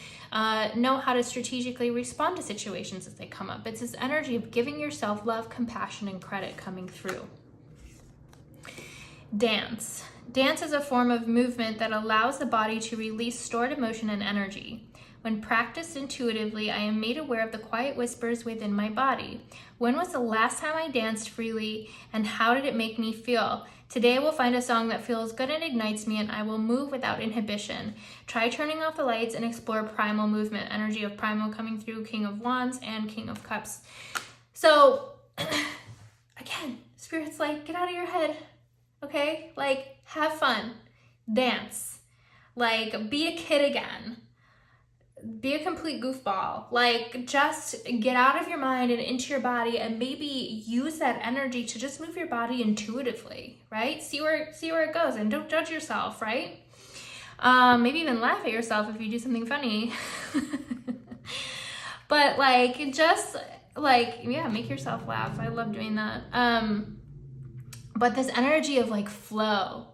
know how to strategically respond to situations as they come up. It's this energy of giving yourself love, compassion, and credit coming through. Dance. Dance is a form of movement that allows the body to release stored emotion and energy. When practiced intuitively, I am made aware of the quiet whispers within my body. When was the last time I danced freely, and how did it make me feel? Today I will find a song that feels good and ignites me, and I will move without inhibition. Try turning off the lights and explore primal movement. Energy of primal coming through, King of Wands and King of Cups. So, again, Spirit's get out of your head, okay? Have fun. Dance. Be a kid again. Be a complete goofball. Just get out of your mind and into your body, and maybe use that energy to just move your body intuitively, right? See where it goes, and don't judge yourself, right? Maybe even laugh at yourself if you do something funny. But make yourself laugh. I love doing that. But this energy of flow,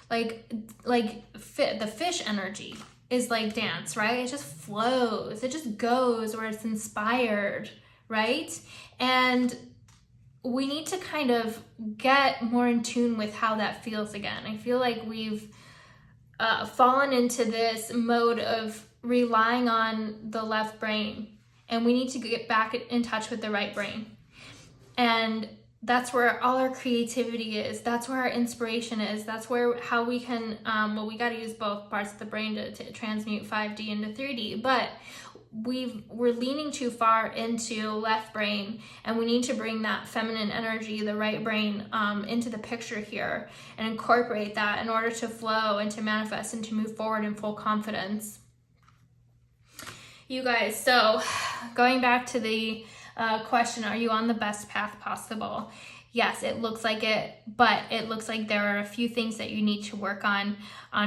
the fish energy is dance, right? It just flows. It just goes where it's inspired, right? And we need to kind of get more in tune with how that feels again. I feel like we've fallen into this mode of relying on the left brain, and we need to get back in touch with the right brain. And that's where all our creativity is. That's where our inspiration is. That's how we can, we got to use both parts of the brain to transmute 5D into 3D. But we're leaning too far into left brain, and we need to bring that feminine energy, the right brain, into the picture here, and incorporate that in order to flow and to manifest and to move forward in full confidence. You guys, so going back to the question, are you on the best path possible? Yes, it looks like it, but it looks like there are a few things that you need to work on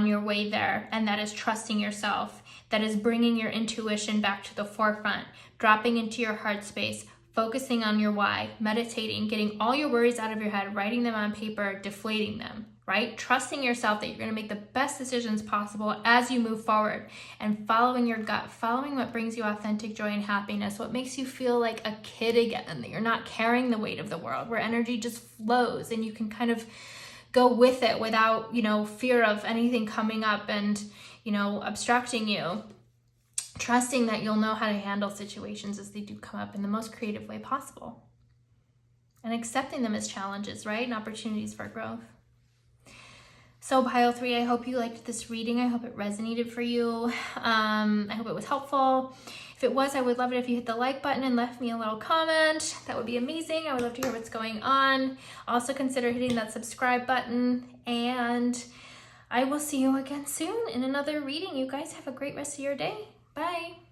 your way there, and that is trusting yourself. That is bringing your intuition back to the forefront, dropping into your heart space, focusing on your why, meditating, getting all your worries out of your head, writing them on paper, deflating them, right? Trusting yourself that you're going to make the best decisions possible as you move forward, and following your gut, following what brings you authentic joy and happiness, what makes you feel like a kid again, that you're not carrying the weight of the world, where energy just flows and you can kind of go with it without, fear of anything coming up and, obstructing you. trusting that you'll know how to handle situations as they do come up in the most creative way possible. And accepting them as challenges, right? And opportunities for growth. So pile 3, I hope you liked this reading. I hope it resonated for you. I hope it was helpful. If it was, I would love it if you hit the like button and left me a little comment. That would be amazing. I would love to hear what's going on. Also consider hitting that subscribe button, and I will see you again soon in another reading. You guys have a great rest of your day. Bye.